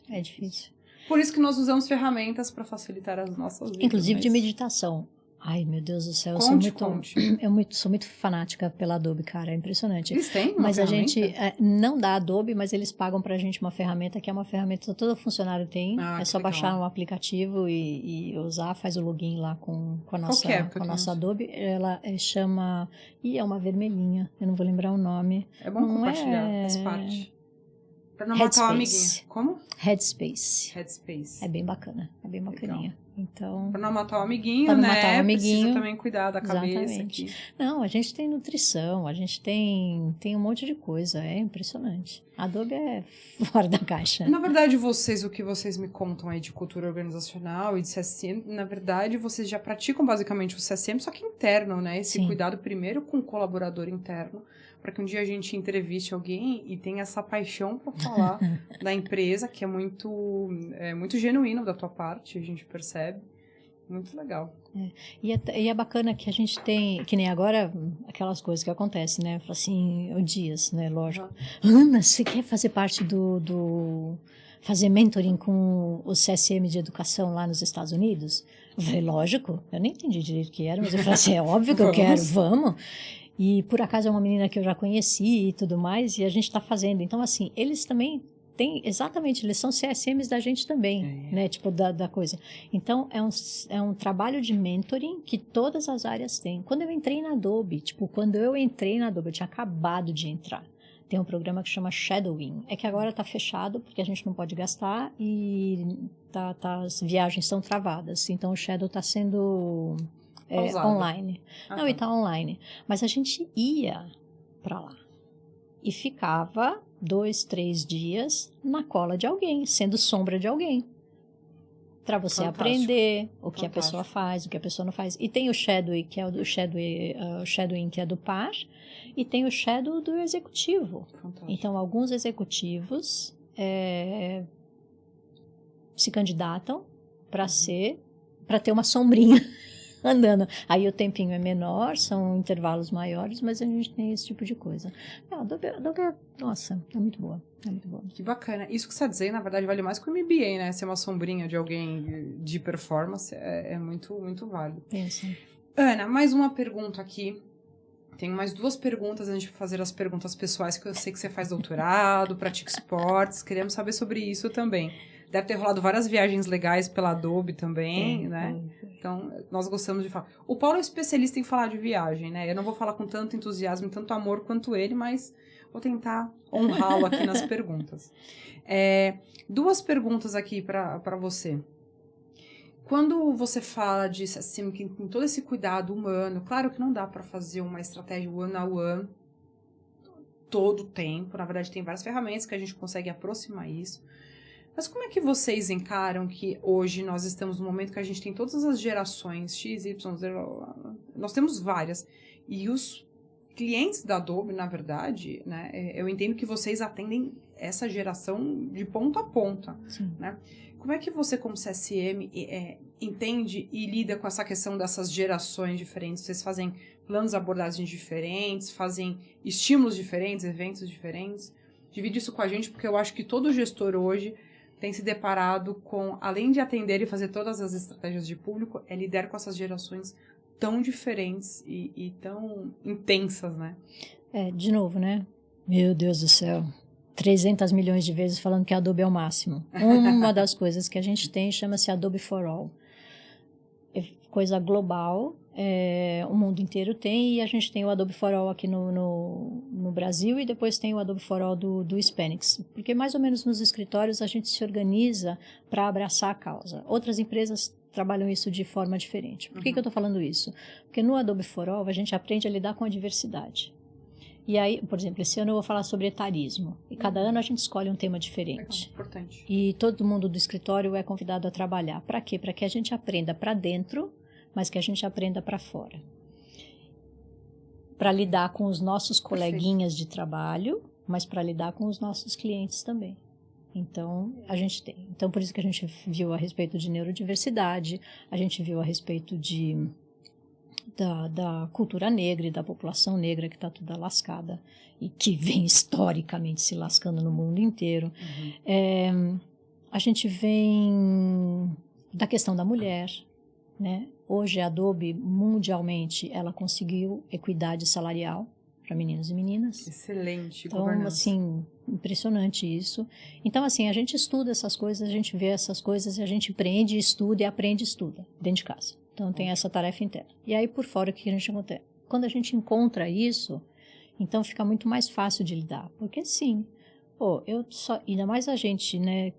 Por isso que nós usamos ferramentas para facilitar as nossas vidas. Inclusive de meditação. Ai, meu Deus do céu, Conte. eu sou muito fanática pela Adobe, cara, é impressionante. Eles têm uma Mas ferramenta? A gente não dá Adobe, mas eles pagam pra gente uma ferramenta que é uma ferramenta que todo funcionário tem. É só baixar um aplicativo e usar, faz o login lá com a nossa Adobe. Ela chama... é uma vermelhinha, eu não vou lembrar o nome. É bom compartilhar, faz parte. Pra não matar o amiguinho. Como? Headspace. Headspace. É bem bacana, é bem bacaninha. Então, pra não matar o amiguinho, né? Precisa também cuidar da cabeça. Exatamente. Aqui. Não, a gente tem nutrição, a gente tem um monte de coisa, é impressionante. A Adobe é fora da caixa. Na verdade, o que vocês me contam aí de cultura organizacional e de CSM, na verdade, vocês já praticam basicamente o CSM, só que interno, né? Esse cuidado primeiro com o colaborador interno, para que um dia a gente entreviste alguém e tenha essa paixão para falar da empresa, que é muito genuíno da tua parte, a gente percebe. Muito legal. E é bacana que a gente tem, que nem agora, aquelas coisas que acontecem, né? Fala assim, o Dias, né? Lógico. Ana, você quer fazer parte fazer mentoring com o CSM de educação lá nos Estados Unidos? Eu falei, lógico. Eu nem entendi direito o que era, mas eu falei assim, é óbvio que eu quero, vamos. E por acaso é uma menina que eu já conheci e tudo mais, e a gente está fazendo. Então, assim, eles também exatamente, eles são CSMs da gente também, né, tipo, da coisa. Então, é um trabalho de mentoring que todas as áreas têm. Quando eu entrei na Adobe, eu tinha acabado de entrar. Tem um programa que chama Shadowing, é que agora tá fechado, porque a gente não pode gastar e as viagens estão travadas, então o Shadow tá sendo online. Não, e tá online. Mas a gente ia pra lá e ficava 2, 3 dias na cola de alguém, sendo sombra de alguém. para você Fantástico. aprender o que a Fantástico. pessoa faz, o que a pessoa não faz. E tem o shadowing, que é o shadowing, que é do par, e tem o shadow do executivo. Fantástico. Então, alguns executivos se candidatam para ter uma sombrinha andando. Aí o tempinho é menor, são intervalos maiores, mas a gente tem esse tipo de coisa. A Adobe, nossa, é muito boa. É muito boa. Que bacana. Isso que você está dizendo, na verdade, vale mais que o MBA, né? Ser uma sombrinha de alguém de performance é muito, muito válido. Isso. Ana, mais uma pergunta aqui. Tenho mais 2 perguntas antes de fazer as perguntas pessoais, que eu sei que você faz doutorado, pratica esportes. Queremos saber sobre isso também. Deve ter rolado várias viagens legais pela Adobe também, né? Então, nós gostamos de falar. O Paulo é especialista em falar de viagem, né? Eu não vou falar com tanto entusiasmo e tanto amor quanto ele, mas vou tentar honrá-lo aqui nas perguntas. 2 perguntas aqui para você. Quando você fala de, assim, que tem todo esse cuidado humano, claro que não dá para fazer uma estratégia one-on-one todo o tempo. Na verdade, tem várias ferramentas que a gente consegue aproximar isso. Mas como é que vocês encaram que hoje nós estamos no momento que a gente tem todas as gerações X, Y, Z, nós temos várias, e os clientes da Adobe, na verdade, né, eu entendo que vocês atendem essa geração de ponta a ponta, né? Como é que você, como CSM, entende e lida com essa questão dessas gerações diferentes? Vocês fazem planos de abordagens diferentes, fazem estímulos diferentes, eventos diferentes? Divide isso com a gente, porque eu acho que todo gestor hoje tem se deparado com, além de atender e fazer todas as estratégias de público, lidar com essas gerações tão diferentes e tão intensas, né? De novo, né? Meu Deus do céu. 300 milhões de vezes falando que a Adobe é o máximo. Uma das coisas que a gente tem chama-se Adobe for All. É coisa global, o mundo inteiro tem, e a gente tem o Adobe for All aqui no Brasil, e depois tem o Adobe for All do Hispanics. Porque mais ou menos nos escritórios a gente se organiza para abraçar a causa. Outras empresas trabalham isso de forma diferente. Por que eu estou falando isso? Porque no Adobe for All a gente aprende a lidar com a diversidade. E aí, por exemplo, esse ano eu vou falar sobre etarismo. E cada ano a gente escolhe um tema diferente. Legal, importante. E todo mundo do escritório é convidado a trabalhar. Para quê? Para que a gente aprenda para dentro, mas que a gente aprenda para fora. Para lidar com os nossos coleguinhas de trabalho, mas para lidar com os nossos clientes também. Então, a gente tem. Então, por isso que a gente viu a respeito de neurodiversidade, a gente viu a respeito da cultura negra e da população negra que está toda lascada e que vem historicamente se lascando no mundo inteiro. A gente vem da questão da mulher, né? Hoje a Adobe, mundialmente, ela conseguiu equidade salarial para meninos e meninas. Excelente, então, governança. Assim, impressionante isso. Então, assim, a gente estuda essas coisas, a gente vê essas coisas, e a gente aprende, estuda e aprende e estuda dentro de casa. Então, tem essa tarefa interna. E aí, por fora, o que a gente encontra? Quando a gente encontra isso, então fica muito mais fácil de lidar. Porque, sim, ainda mais a gente, né,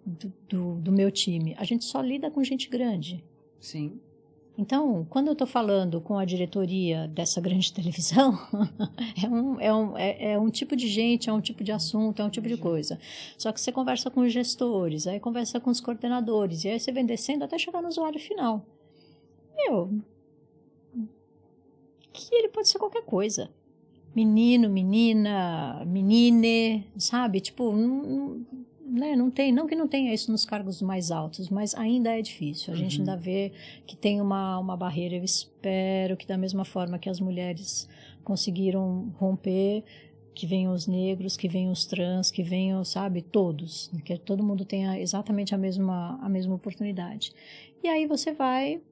do meu time, a gente só lida com gente grande. Sim. Então, quando eu estou falando com a diretoria dessa grande televisão, é um tipo de gente, é um tipo de assunto, é um tipo de coisa. Só que você conversa com os gestores, aí conversa com os coordenadores, e aí você vem descendo até chegar no usuário final. Que ele pode ser qualquer coisa. Menino, menina, menine, sabe? Tipo, não tem, não que não tenha isso nos cargos mais altos, mas ainda é difícil. A gente ainda vê que tem uma barreira. Eu espero que da mesma forma que as mulheres conseguiram romper, que venham os negros, que venham os trans, que venham, sabe, todos. Que todo mundo tenha exatamente a mesma oportunidade. E aí você vai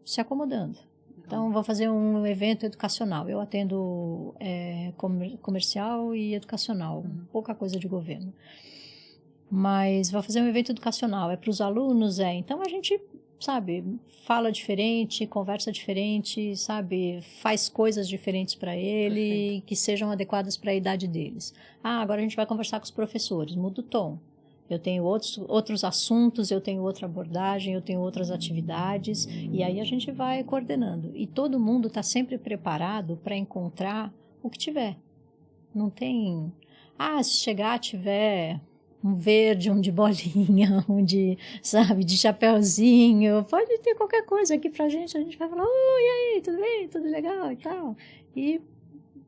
se acomodando. Então, vou fazer um evento educacional. Eu atendo comercial e educacional, pouca coisa de governo. Mas vou fazer um evento educacional, é para os alunos, Então, a gente, sabe, fala diferente, conversa diferente, sabe, faz coisas diferentes para ele, que sejam adequadas para a idade deles. Agora a gente vai conversar com os professores, muda o tom. Eu tenho outros assuntos, eu tenho outra abordagem, eu tenho outras atividades, e aí a gente vai coordenando. E todo mundo está sempre preparado para encontrar o que tiver. Não tem... se chegar, tiver um verde, um de bolinha, um de, sabe, de chapéuzinho. Pode ter qualquer coisa aqui pra gente. A gente vai falar, oi, e aí, tudo bem? Tudo legal e tal. E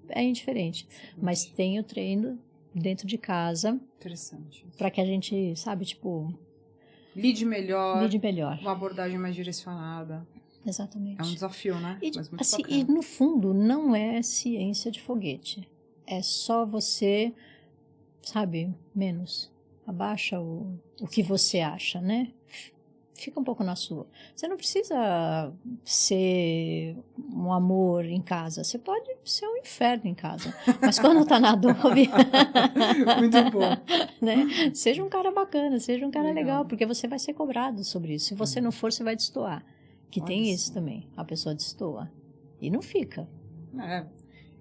é indiferente. Mas tem o treino dentro de casa. Interessante. Pra que a gente, sabe, tipo... Lide melhor. Uma abordagem mais direcionada. Exatamente. É um desafio, né? Mas muito assim, e no fundo, não é ciência de foguete. É só você, sabe, menos. Abaixa o que você acha, né? Fica um pouco na sua. Você não precisa ser um amor em casa. Você pode ser um inferno em casa. Mas quando tá na Adobe... Muito bom. Né? Seja um cara bacana, seja um cara legal, porque você vai ser cobrado sobre isso. Se você não for, você vai destoar. Que olha, tem isso também. A pessoa destoa. E não fica.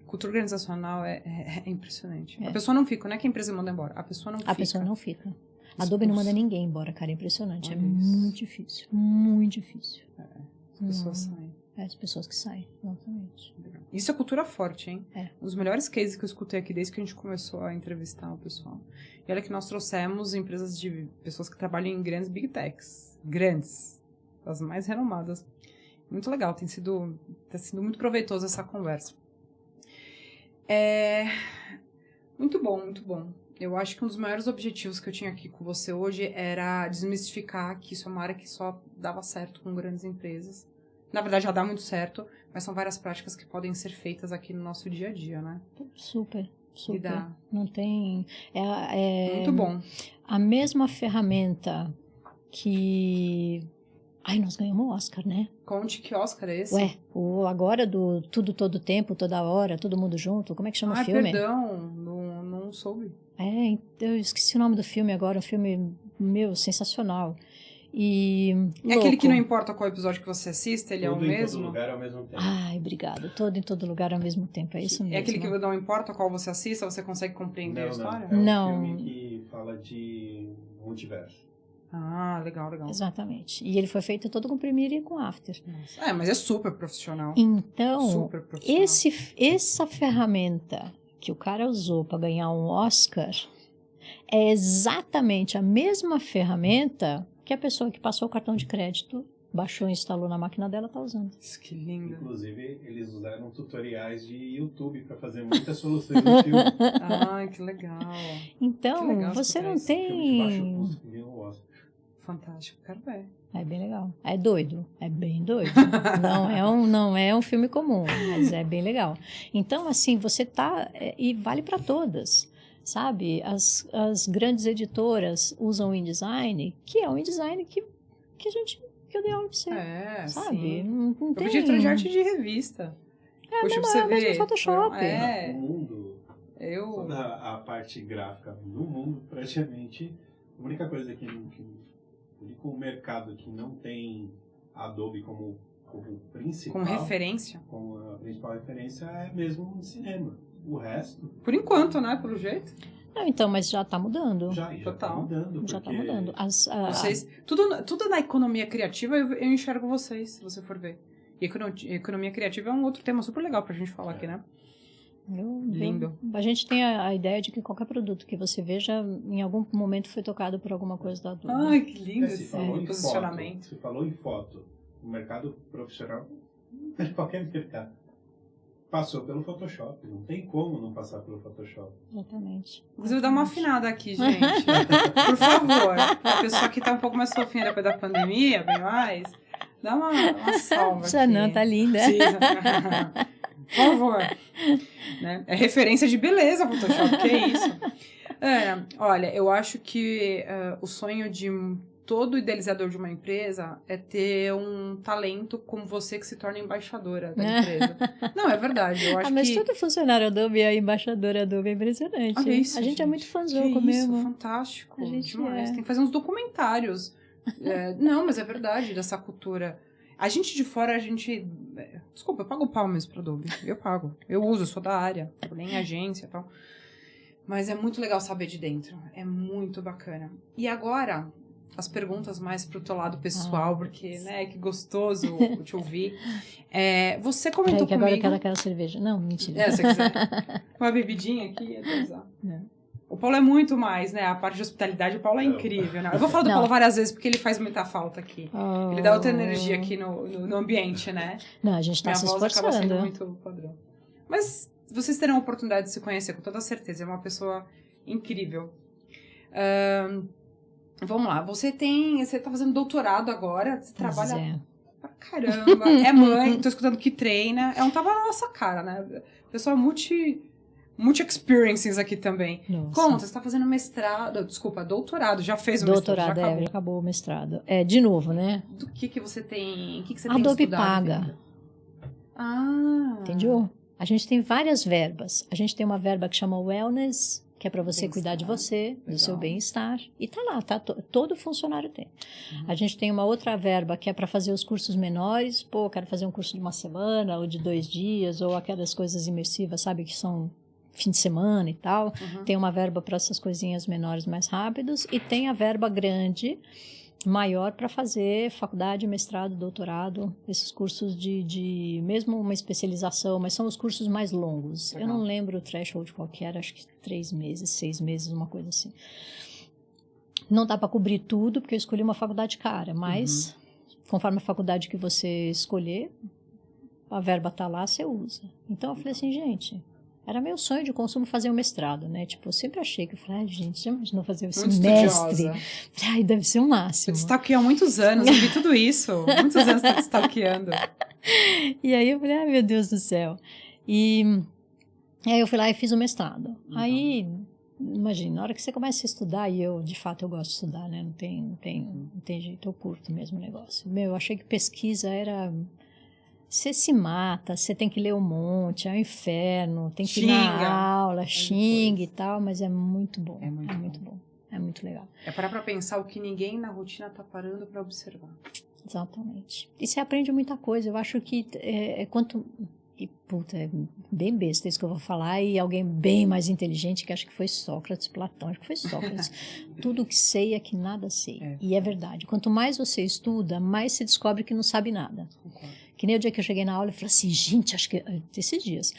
Cultura organizacional é impressionante. A pessoa não fica, não é que a empresa manda embora. A pessoa não fica. A pessoa não fica. A Adobe não manda ninguém embora, cara. É impressionante. Olha, é muito difícil. Muito difícil. As pessoas saem. As pessoas que saem, exatamente. Isso é cultura forte, hein? Um dos melhores cases que eu escutei aqui desde que a gente começou a entrevistar o pessoal. E olha que nós trouxemos empresas de pessoas que trabalham em grandes big techs. Grandes. As mais renomadas. Muito legal. Tem sido muito proveitoso essa conversa. Muito bom, muito bom. Eu acho que um dos maiores objetivos que eu tinha aqui com você hoje era desmistificar que isso é uma área que só dava certo com grandes empresas. Na verdade, já dá muito certo, mas são várias práticas que podem ser feitas aqui no nosso dia a dia, né? Super. Dá. Não tem... muito bom. A mesma ferramenta que... Ai, nós ganhamos o Oscar, né? Conte, que Oscar é esse? Agora do Tudo, Todo Tempo, Toda Hora, Todo Mundo Junto. Como é que chama o filme? Perdão, não soube. Eu esqueci o nome do filme agora. Um filme, sensacional. E é aquele que não importa qual episódio que você assista, ele é o mesmo? Em todo lugar ao mesmo tempo. Ai, obrigado. Todo em todo lugar ao mesmo tempo, é isso mesmo. É aquele que não importa qual você assista, você consegue compreender a história? Não. É um filme que fala de multiverso. Ah, legal. Exatamente. E ele foi feito todo com Premiere e com After. Nossa. Mas é super profissional. Então, super profissional. Essa ferramenta que o cara usou para ganhar um Oscar é exatamente a mesma ferramenta que a pessoa que passou o cartão de crédito, baixou e instalou na máquina dela, está usando. Isso, que lindo. Inclusive, eles usaram tutoriais de YouTube para fazer muitas soluções no filme. Ai, que legal. Então, que legal você não tem... Filme de baixo custo que ganhou o Oscar. Fantástico, quero ver. É bem legal. É doido. É bem doido. não é um filme comum, mas é bem legal. Então, assim, você tá... E vale para todas, sabe? As grandes editoras usam o InDesign, que é um InDesign que eu dei aula pra você. Sabe? Sim. Não tem... Eu podia trazer arte de revista. Poxa, pra você ver. Mesmo Photoshop. No mundo, toda a parte gráfica no mundo, praticamente, a única coisa que o único mercado que não tem Adobe como principal... Como referência? Como a principal referência é mesmo o cinema. O resto... Por enquanto, né? Pelo jeito. Não, então, mas já está mudando. Já está mudando. Já está mudando. Vocês, tudo na economia criativa, eu enxergo vocês, se você for ver. E economia criativa é um outro tema super legal pra gente falar aqui, né? Lindo. A gente tem a ideia de que qualquer produto que você veja, em algum momento foi tocado por alguma coisa da Adobe. Ai, que lindo esse posicionamento. Você falou em foto. O mercado profissional, qualquer mercado, passou pelo Photoshop. Não tem como não passar pelo Photoshop. Exatamente. Inclusive, dá uma afinada aqui, gente. Por favor. A pessoa que tá um pouco mais fofinha depois da pandemia, bem mais, dá uma salva Precisa aqui. não, tá linda. Por favor. Né? É referência de beleza, Photoshop, que é isso? Olha, eu acho que o sonho de todo idealizador de uma empresa é ter um talento como você que se torna embaixadora da empresa. Não, é verdade. Eu acho mas todo funcionário Adobe é embaixador Adobe, é impressionante. Olha isso, a gente é muito fãzoco mesmo. Isso, fantástico. Demais. Tem que fazer uns documentários. Não, mas é verdade, dessa cultura. A gente de fora, desculpa, eu pago pau mesmo pra Adobe. Eu pago. Eu uso, eu sou da área. Trabalhei em agência e tal. Mas é muito legal saber de dentro. É muito bacana. E agora, as perguntas mais pro teu lado pessoal, porque, né, que gostoso te ouvir. Você comentou comigo... Agora eu quero aquela cerveja. Não, mentira. Se você quiser. Uma bebidinha aqui, ia usar. O Paulo é muito mais, né? A parte de hospitalidade, o Paulo é incrível, né? Eu vou falar do Paulo várias vezes, porque ele faz muita falta aqui. Ele dá outra energia aqui no ambiente, né? Não, a gente tá se esforçando. Minha voz acaba sendo muito padrão. Mas vocês terão a oportunidade de se conhecer, com toda certeza. É uma pessoa incrível. Vamos lá. Você tá fazendo doutorado agora. Você trabalha pra caramba. É mãe, tô escutando que treina. É um tava na nossa cara, né? Pessoa multi-experiences aqui também. Nossa. Conta, você tá fazendo mestrado, doutorado, já fez o doutorado, mestrado? Já acabou o mestrado. De novo, né? Do que você tem, o que você Adobe tem estudado? Paga. Entendeu? A gente tem várias verbas. A gente tem uma verba que chama Wellness, que é para você cuidar de você, do seu bem-estar. E tá lá, todo funcionário tem. A gente tem uma outra verba que é para fazer os cursos menores. Pô, quero fazer um curso de uma semana, ou de 2 dias, ou aquelas coisas imersivas, sabe, que são fim de semana e tal. Tem uma verba para essas coisinhas menores mais rápidos. E tem a verba grande, maior, para fazer faculdade, mestrado, doutorado, esses cursos de mesmo uma especialização, mas são os cursos mais longos. Legal. Eu não lembro o threshold qual que era, acho que 3 meses, 6 meses, uma coisa assim. Não dá para cobrir tudo, porque eu escolhi uma faculdade cara, mas conforme a faculdade que você escolher, a verba tá lá, você usa. Então eu falei assim, gente, era meu sonho de consumo fazer um mestrado, né? Tipo, eu sempre achei que eu falei, gente, já imaginou fazer esse mestre? Ai, deve ser o máximo. Eu stalkeei há muitos anos, eu vi tudo isso. Muitos anos stalkeando. E aí eu falei, ai, meu Deus do céu. E aí eu fui lá e fiz o mestrado. Aí, imagina, na hora que você começa a estudar, e eu, de fato, eu gosto de estudar, né? Não tem jeito, eu curto mesmo o negócio. Eu achei que pesquisa era... Você se mata, você tem que ler um monte, é um inferno, tem que ir na aula, xinga e tal, mas é muito bom, é muito bom, é muito legal. É parar pra pensar o que ninguém na rotina tá parando pra observar. Exatamente. E você aprende muita coisa, eu acho que quanto... E, puta, é bem besta isso que eu vou falar, e alguém bem mais inteligente, que acho que foi Sócrates, Platão, acho que foi Sócrates. Tudo que sei é que nada sei. E é verdade. Quanto mais você estuda, mais você descobre que não sabe nada. Concordo. Que nem o dia que eu cheguei na aula, eu falei assim, gente, acho que... Esses dias,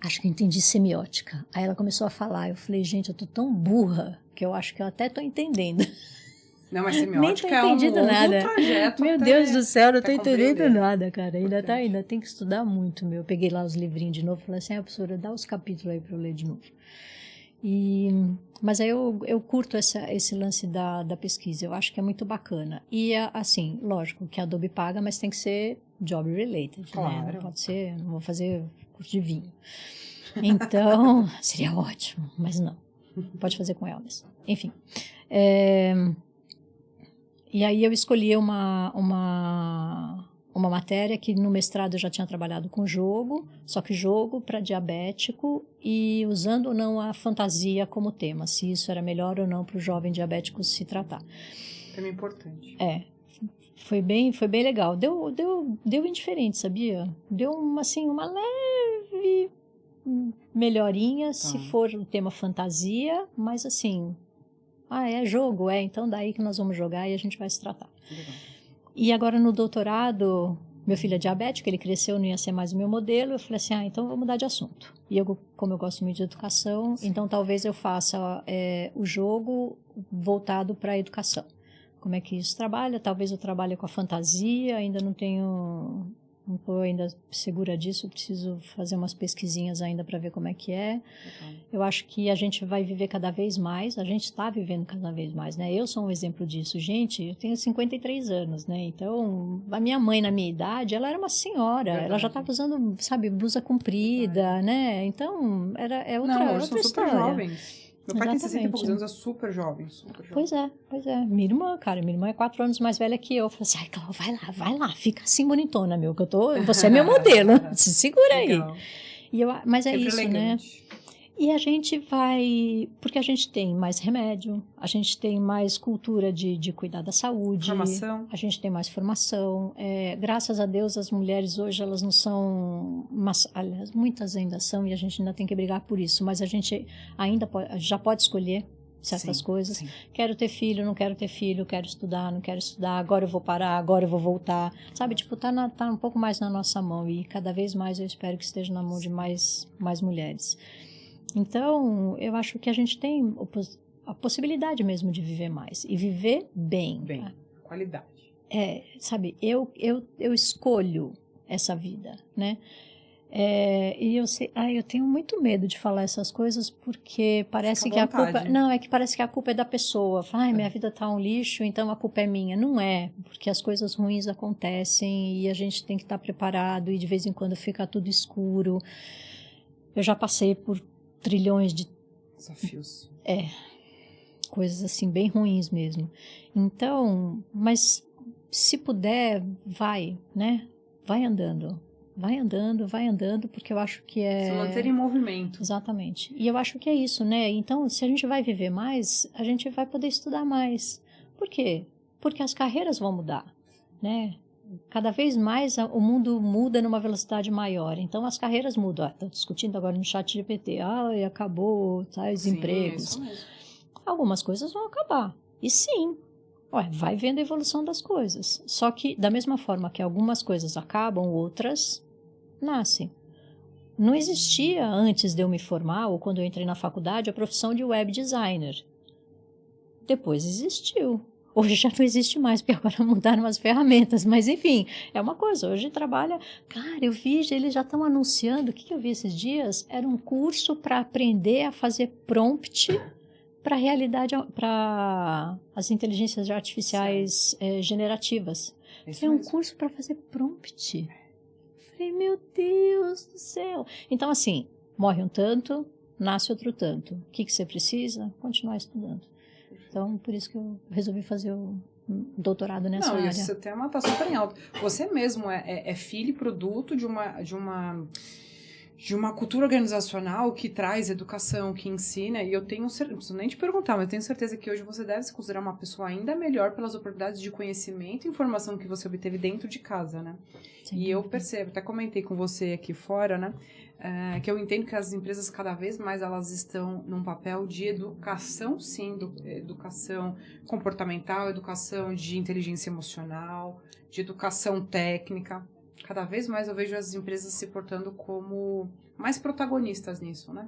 acho que eu entendi semiótica. Aí ela começou a falar, eu falei, gente, eu tô tão burra, que eu acho que eu até tô entendendo. Não, mas semiótica é um nada. Trajeto. Meu Deus do céu, eu não tô entendendo nada, cara. Ainda tem que estudar muito, meu. Eu peguei lá os livrinhos de novo e falei assim, professora, dá os capítulos aí pra eu ler de novo. Mas aí eu curto esse lance da pesquisa, eu acho que é muito bacana. E, assim, lógico que a Adobe paga, mas tem que ser job related, claro. Né? Não pode ser, não vou fazer curso de vinho. Então, seria ótimo, mas não. Pode fazer com Elvis. Enfim. E aí eu escolhi uma matéria que no mestrado eu já tinha trabalhado com jogo, só que jogo para diabético e usando ou não a fantasia como tema, se isso era melhor ou não para o jovem diabético se tratar. Também importante. Foi bem legal. Deu indiferente, sabia? Deu uma leve melhorinha se for o tema fantasia, mas assim... é jogo? Então daí que nós vamos jogar e a gente vai se tratar. Legal. E agora no doutorado, meu filho é diabético, ele cresceu, não ia ser mais o meu modelo, eu falei assim, então vou mudar de assunto. E eu, como eu gosto muito de educação, então talvez eu faça o jogo voltado para a educação. Como é que isso trabalha? Talvez eu trabalhe com a fantasia, ainda não estou ainda segura disso, preciso fazer umas pesquisinhas ainda para ver como é que é. Eu acho que a gente vai viver cada vez mais, a gente está vivendo cada vez mais, né? Eu sou um exemplo disso. Gente, eu tenho 53 anos, né? Então, a minha mãe, na minha idade, ela era uma senhora, ela já estava usando, sabe, blusa comprida, né? Então, é outra são história. Super jovens. Meu pai tem 60 e poucos anos, é super jovem, super jovem. Pois é. Minha irmã é 4 anos mais velha que eu. Eu falei assim, Cláudia, vai lá, fica assim bonitona, meu, que você é meu modelo, se segura aí. Mas é sempre isso, elegante. Né? E a gente vai, porque a gente tem mais remédio, a gente tem mais cultura de cuidar da saúde. Formação. A gente tem mais formação. Graças a Deus, as mulheres hoje, elas não são, aliás, muitas ainda são, e a gente ainda tem que brigar por isso, mas a gente ainda já pode escolher certas coisas. Sim. Quero ter filho, não quero ter filho, quero estudar, não quero estudar, agora eu vou parar, agora eu vou voltar. Sabe, tipo, tá um pouco mais na nossa mão, e cada vez mais eu espero que esteja na mão de mais mulheres. Então, eu acho que a gente tem a possibilidade mesmo de viver mais e viver bem. Qualidade. Sabe, eu escolho essa vida, né? E eu tenho muito medo de falar essas coisas porque parece que a culpa... Não, é que parece que a culpa é da pessoa. Ai, minha vida tá um lixo, então a culpa é minha. Não é, porque as coisas ruins acontecem e a gente tem que estar preparado e de vez em quando fica tudo escuro. Eu já passei por trilhões de... desafios. Coisas assim, bem ruins mesmo. Então, mas se puder, vai, né? Vai andando, porque eu acho que Se manter em movimento. Exatamente. E eu acho que é isso, né? Então, se a gente vai viver mais, a gente vai poder estudar mais. Por quê? Porque as carreiras vão mudar, né? Cada vez mais o mundo muda numa velocidade maior. Então, as carreiras mudam. Estou discutindo agora no chat GPT. Acabou tais empregos. Isso mesmo. Algumas coisas vão acabar. E sim, vai vendo a evolução das coisas. Só que, da mesma forma que algumas coisas acabam, outras nascem. Não existia, antes de eu me formar, ou quando eu entrei na faculdade, a profissão de web designer. Depois existiu. Hoje já não existe mais, porque agora mudaram as ferramentas. Mas, enfim, é uma coisa. Hoje trabalha... Cara, eu vi, eles já estão anunciando... O que eu vi esses dias? Era um curso para aprender a fazer prompt... para realidade, para as inteligências artificiais generativas. É um curso para fazer prompt. Falei, meu Deus do céu. Então, assim, morre um tanto, nasce outro tanto. O que você precisa? Continuar estudando. Então, por isso que eu resolvi fazer o doutorado nessa área. Não, esse tema está super em alta. Você mesmo é filho e produto de uma cultura organizacional que traz educação, que ensina, e eu tenho certeza, não preciso nem te perguntar, mas eu tenho certeza que hoje você deve se considerar uma pessoa ainda melhor pelas oportunidades de conhecimento e informação que você obteve dentro de casa, né? Sim. E eu percebo, até comentei com você aqui fora, né? Que eu entendo que as empresas cada vez mais elas estão num papel de educação, sim, educação comportamental, educação de inteligência emocional, de educação técnica. Cada vez mais eu vejo as empresas se portando como mais protagonistas nisso, né?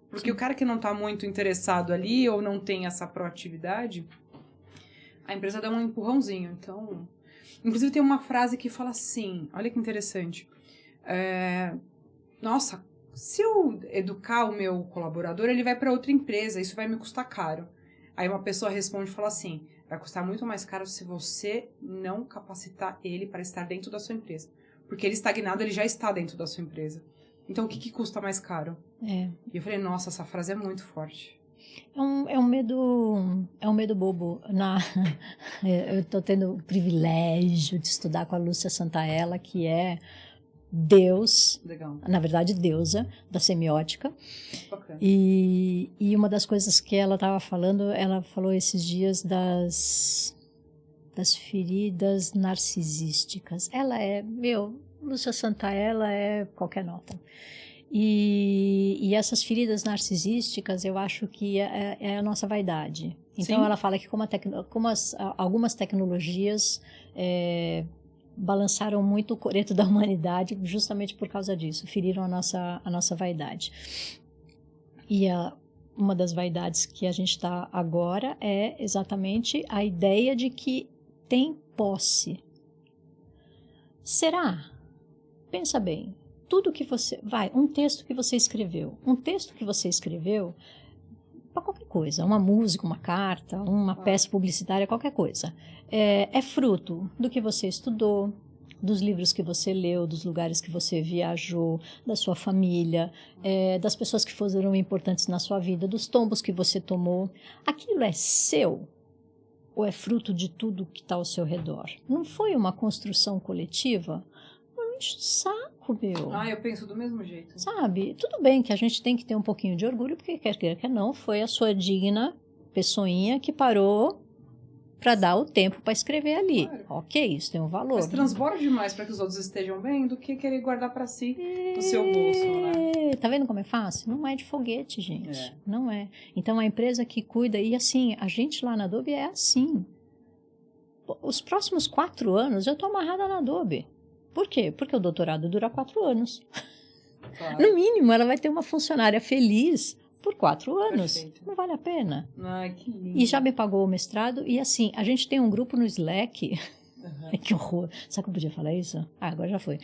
Porque sim. O cara que não está muito interessado ali ou não tem essa proatividade, a empresa dá um empurrãozinho. Então, inclusive tem uma frase que fala assim, olha que interessante. Nossa, se eu educar o meu colaborador, ele vai para outra empresa, isso vai me custar caro. Aí uma pessoa responde e fala assim, vai custar muito mais caro se você não capacitar ele para estar dentro da sua empresa. Porque ele estagnado, ele já está dentro da sua empresa. Então, o que custa mais caro? E eu falei, nossa, essa frase é muito forte. É um medo bobo. Eu estou tendo o privilégio de estudar com a Lúcia Santaella, que é Deus, legal. Na verdade, deusa da semiótica. Okay. E uma das coisas que ela estava falando, ela falou esses dias das feridas narcisísticas. Ela Lúcia Santaella é qualquer nota. E essas feridas narcisísticas, eu acho que é a nossa vaidade. Então, sim. Ela fala que algumas tecnologias balançaram muito o coreto da humanidade justamente por causa disso, feriram a nossa vaidade. E uma das vaidades que a gente está agora é exatamente a ideia de que tem posse. Será? Pensa bem. Tudo que você... um texto que você escreveu. Para qualquer coisa. Uma música, uma carta, uma peça publicitária, qualquer coisa. É fruto do que você estudou, dos livros que você leu, dos lugares que você viajou, da sua família, das pessoas que foram importantes na sua vida, dos tombos que você tomou. Aquilo é seu? Ou é fruto de tudo que está ao seu redor? Não foi uma construção coletiva? Não enche o saco, meu. Eu penso do mesmo jeito. Sabe? Tudo bem que a gente tem que ter um pouquinho de orgulho, porque quer não, foi a sua digna pessoinha que parou para dar o tempo para escrever ali. Claro. Ok, isso tem um valor. Mas transborda demais para que os outros estejam bem do que querer guardar para si no seu bolso, né? Tá vendo como é fácil? Não é de foguete, gente. Não é. Então, a empresa que cuida... E assim, a gente lá na Adobe é assim. Os próximos 4 anos eu tô amarrada na Adobe. Por quê? Porque o doutorado dura 4 anos. Claro. No mínimo, ela vai ter uma funcionária feliz por 4 anos. Perfeito. Não vale a pena. Ai, que lindo. E já me pagou o mestrado. E assim, a gente tem um grupo no Slack. Ai, que horror. Será que eu podia falar isso? Ah, agora já foi.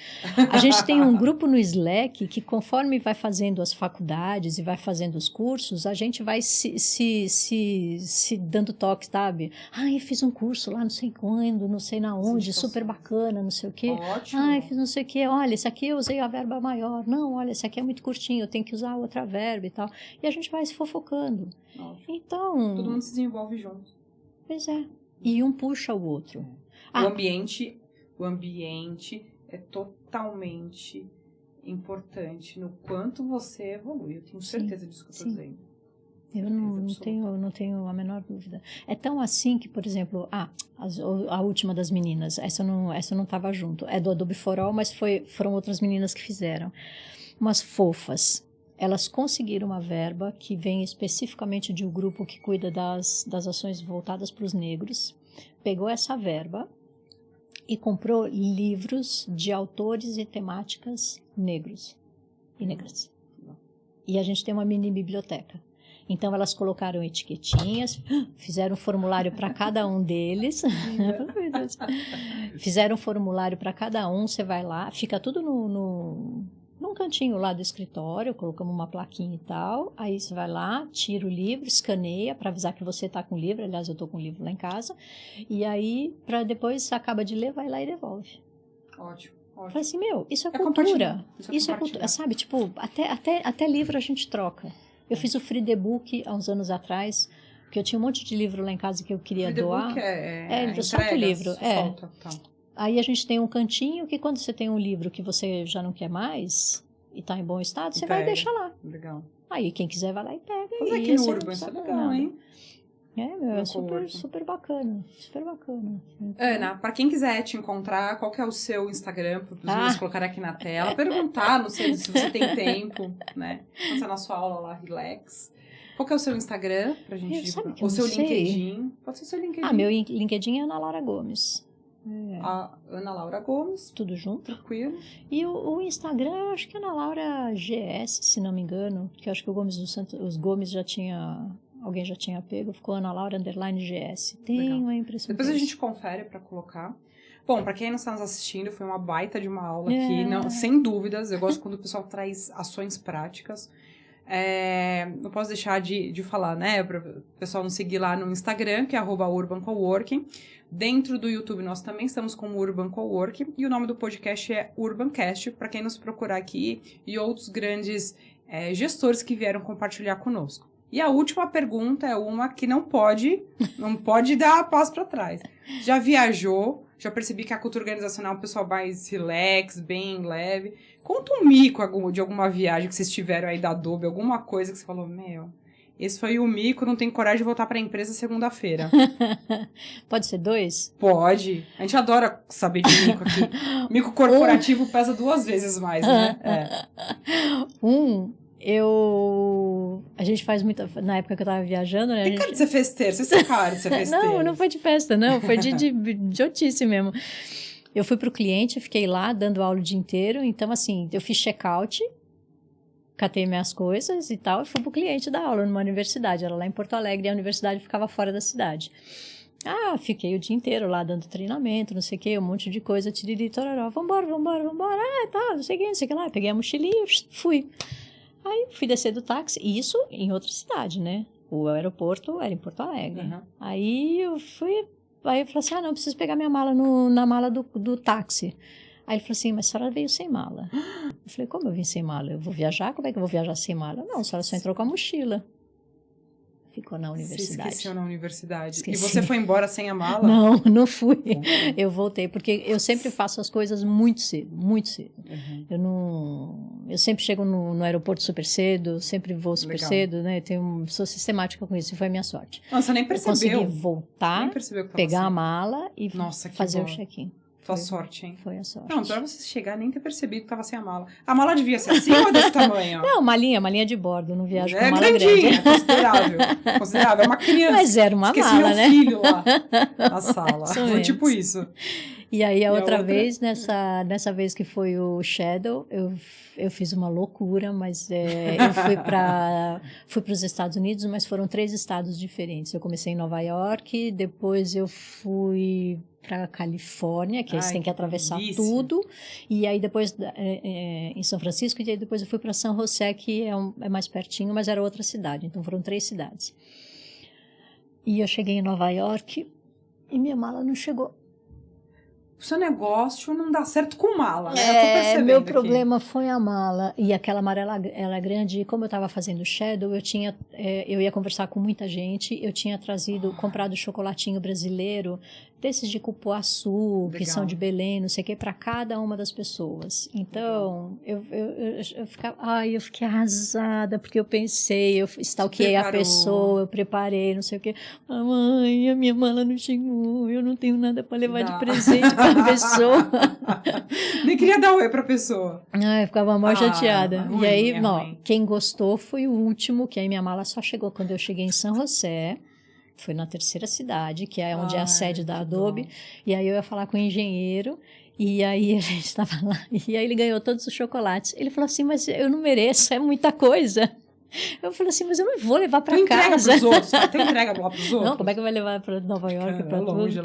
A gente tem um grupo no Slack que conforme vai fazendo as faculdades e vai fazendo os cursos, a gente vai se dando toque, sabe? Ai, fiz um curso lá, não sei quando, não sei na onde, super bacana, não sei o quê. Ótimo. Ai, fiz não sei o quê. Olha, esse aqui eu usei a verba maior. Não, olha, esse aqui é muito curtinho, eu tenho que usar outra verba e tal. E a gente vai se fofocando. Ótimo. Então... Todo mundo se desenvolve junto. Pois é. E um puxa o outro. O ambiente é totalmente importante no quanto você evolui. Eu tenho certeza disso que eu estou dizendo. Eu não tenho a menor dúvida. É tão assim que, por exemplo, a última das meninas, essa não estava junto. É do Adobe For All, mas foram outras meninas que fizeram. Umas fofas. Elas conseguiram uma verba que vem especificamente de um grupo que cuida das ações voltadas para os negros. Pegou essa verba e comprou livros de autores e temáticas negros e negras. E a gente tem uma mini biblioteca. Então, elas colocaram etiquetinhas, fizeram um formulário para cada um deles. Fizeram um formulário para cada um, você vai lá, fica tudo num cantinho lá do escritório, colocamos uma plaquinha e tal, aí você vai lá, tira o livro, escaneia para avisar que você está com o livro, aliás, eu estou com o livro lá em casa, e aí, para depois, você acaba de ler, vai lá e devolve. Ótimo. Falei assim, isso é cultura. Isso é cultura, sabe? Tipo, até livro a gente troca. Eu fiz o Free The Book há uns anos atrás, porque eu tinha um monte de livro lá em casa que eu queria doar. Solta o livro. Solta, tá. Aí a gente tem um cantinho que quando você tem um livro que você já não quer mais e está em bom estado, você vai deixar lá. Legal. Aí quem quiser vai lá e pega. Fazer aqui no Urban, isso é legal, hein? É super bacana. Super bacana. Então... Ana, para quem quiser te encontrar, qual que é o seu Instagram, para os meninos colocar aqui na tela, perguntar, não sei se você tem tempo, né? Quando você é na sua aula lá, relax. Qual que é o seu Instagram pra gente divulgar? Ou seu LinkedIn? Pode ser seu LinkedIn. Meu LinkedIn é Ana Laura Gomes. A Ana Laura Gomes. Tudo junto. Tranquilo. E o Instagram, eu acho que é Ana Laura GS, se não me engano. Porque eu acho que o Gomes do Santos, os Gomes já tinha... Alguém já tinha pego, ficou Ana Laura _GS. Tem uma impressão. Depois a gente confere pra colocar. Bom, pra quem não está nos assistindo, foi uma baita de uma aula aqui. Não, sem dúvidas, eu gosto quando o pessoal traz ações práticas. Não posso deixar de falar, né? Para o pessoal nos seguir lá no Instagram, que é @urbancoworking. Dentro do YouTube, nós também estamos com o Urban Coworking. E o nome do podcast é Urbancast, para quem nos procurar aqui. E outros grandes gestores que vieram compartilhar conosco. E a última pergunta é uma que não pode dar passo para trás. Já viajou? Já percebi que a cultura organizacional é um pessoal mais relax, bem leve. Conta um mico de alguma viagem que vocês tiveram aí da Adobe, alguma coisa que você falou, esse foi o mico, não tenho coragem de voltar para a empresa segunda-feira. Pode ser 2? Pode. A gente adora saber de mico aqui. Mico corporativo pesa 2 vezes mais, né? A gente faz muita... Na época que eu tava viajando, né? Tem cara de ser festeiro, você tem cara de ser festeiro. Não foi de festa, não. Foi de idiotice mesmo. Eu fui pro cliente, fiquei lá dando aula o dia inteiro. Então, assim, eu fiz check-out, catei minhas coisas e tal, e fui pro cliente dar aula numa universidade. Era lá em Porto Alegre e a universidade ficava fora da cidade. Fiquei o dia inteiro lá dando treinamento, não sei o que, um monte de coisa, tiriri, tororó, vambora. Não sei o que lá. Peguei a mochilinha e fui. Aí fui descer do táxi, e isso em outra cidade, né? O aeroporto era em Porto Alegre. Uhum. Aí eu falei assim, não, preciso pegar minha mala na mala do táxi. Aí ele falou assim, mas a senhora veio sem mala. Eu falei, como eu vim sem mala? Eu vou viajar? Como é que eu vou viajar sem mala? Não, a senhora só entrou com a mochila. Ficou na universidade. Você esqueceu na universidade. Esqueci. E você foi embora sem a mala? Não fui. Eu voltei, porque eu sempre faço as coisas muito cedo. Uhum. Eu sempre chego no aeroporto super cedo, sempre vou super cedo, né? Sou sistemática com isso, e foi a minha sorte. Nossa, você nem percebeu. Eu consegui voltar, pegar a mala e fazer o check-in. Foi a sorte, hein? Foi a sorte. Não, pra você chegar nem ter percebido que tava sem a mala. A mala devia ser assim ou desse tamanho? Não, malinha de bordo, não viajo com mala grande. É considerável. É uma criança. Mas era uma Esqueci mala, meu né? filho lá na sala. Foi tipo isso. E aí a outra vez, nessa vez que foi o Shadow, eu fiz uma loucura, mas eu fui para os Estados Unidos, mas foram 3 estados diferentes. Eu comecei em Nova York, depois eu fui para Califórnia, que aí você tem que atravessar tudo, e aí depois em São Francisco, e aí depois eu fui para San José, que é mais pertinho, mas era outra cidade, então foram 3 cidades. E eu cheguei em Nova York e minha mala não chegou. O seu negócio não dá certo com mala, né? Meu problema foi a mala. E aquela mala, ela é grande. E como eu estava fazendo Shadow, eu ia conversar com muita gente. Eu tinha comprado chocolatinho brasileiro, desses de cupuaçu, que são de Belém, não sei o que, para cada uma das pessoas. Então, eu fiquei arrasada, porque eu pensei, eu stalkeei a pessoa, eu preparei, não sei o que. Mãe, a minha mala não chegou, eu não tenho nada para levar de presente para a pessoa. Nem queria dar oi para a pessoa. Eu ficava mal chateada. Ruim, e aí, quem gostou foi o último, que aí minha mala só chegou quando eu cheguei em San José. Foi na 3ª cidade, que é onde é a sede da Adobe. Bom. E aí eu ia falar com o engenheiro, e aí a gente estava lá, e aí ele ganhou todos os chocolates. Ele falou assim, mas eu não mereço, é muita coisa. Eu falei assim, mas eu não vou levar para casa. Tu entrega lá pros outros? Não, como é que vai levar para Nova York? Para longe.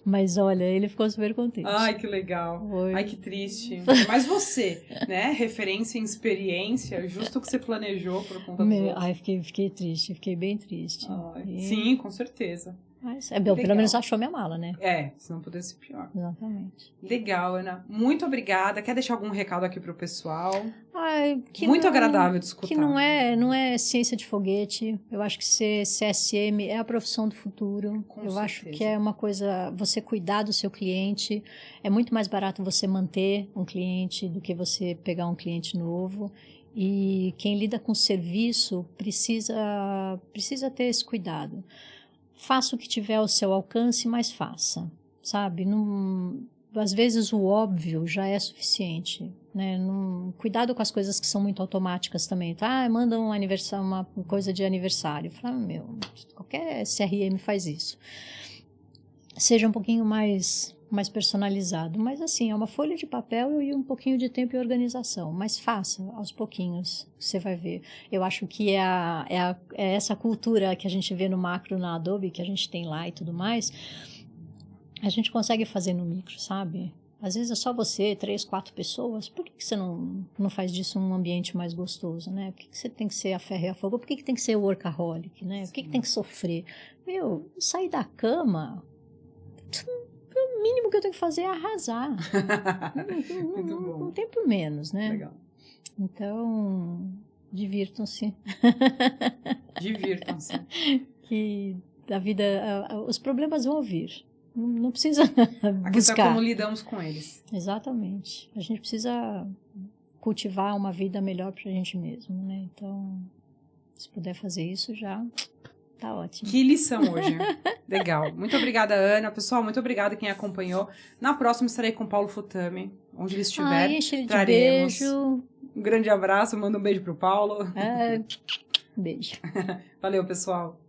Mas olha, ele ficou super contente. Ai, que legal. Foi. Ai, que triste. Mas você, né? Referência em experiência, justo o que você planejou por conta dos outros. Ai, fiquei triste, fiquei bem triste. Sim, com certeza. Mas pelo menos achou minha mala, né? Se não pudesse ser pior. Exatamente. Legal, Ana. Muito obrigada. Quer deixar algum recado aqui pro pessoal? Muito agradável de escutar. Que não é ciência de foguete. Eu acho que ser CSM é a profissão do futuro. Acho que é uma coisa, você cuidar do seu cliente. É muito mais barato você manter um cliente do que você pegar um cliente novo. E quem lida com serviço precisa ter esse cuidado. Faça o que tiver ao seu alcance, mas faça, sabe? Às vezes o óbvio já é suficiente, né? Cuidado com as coisas que são muito automáticas também, tá? Manda uma coisa de aniversário. Fala, qualquer CRM faz isso. Seja um pouquinho mais personalizado, mas assim, é uma folha de papel e um pouquinho de tempo e organização, mas faça aos pouquinhos, você vai ver. Eu acho que é essa cultura que a gente vê no macro na Adobe, que a gente tem lá e tudo mais, a gente consegue fazer no micro, sabe? Às vezes é só você, 3, 4 pessoas, por que você não faz disso um ambiente mais gostoso, né? Por que você tem que ser a ferro e a fogo? Por que tem que ser workaholic, né? Por que tem que sofrer? Sair da cama... O mínimo que eu tenho que fazer é arrasar. Não tem por menos, né? Legal. Então, divirtam-se. Divirtam-se. Que a vida, os problemas vão vir. Não precisa buscar. A questão é como lidamos com eles. Exatamente. A gente precisa cultivar uma vida melhor pra gente mesmo, né? Então, se puder fazer isso, já... Tá ótimo. Que lição hoje. Legal. Muito obrigada, Ana. Pessoal, muito obrigada quem acompanhou. Na próxima estarei com o Paulo Futami. Onde ele estiver, traremos. Beijo. Um grande abraço. Manda um beijo pro Paulo. Beijo. Valeu, pessoal.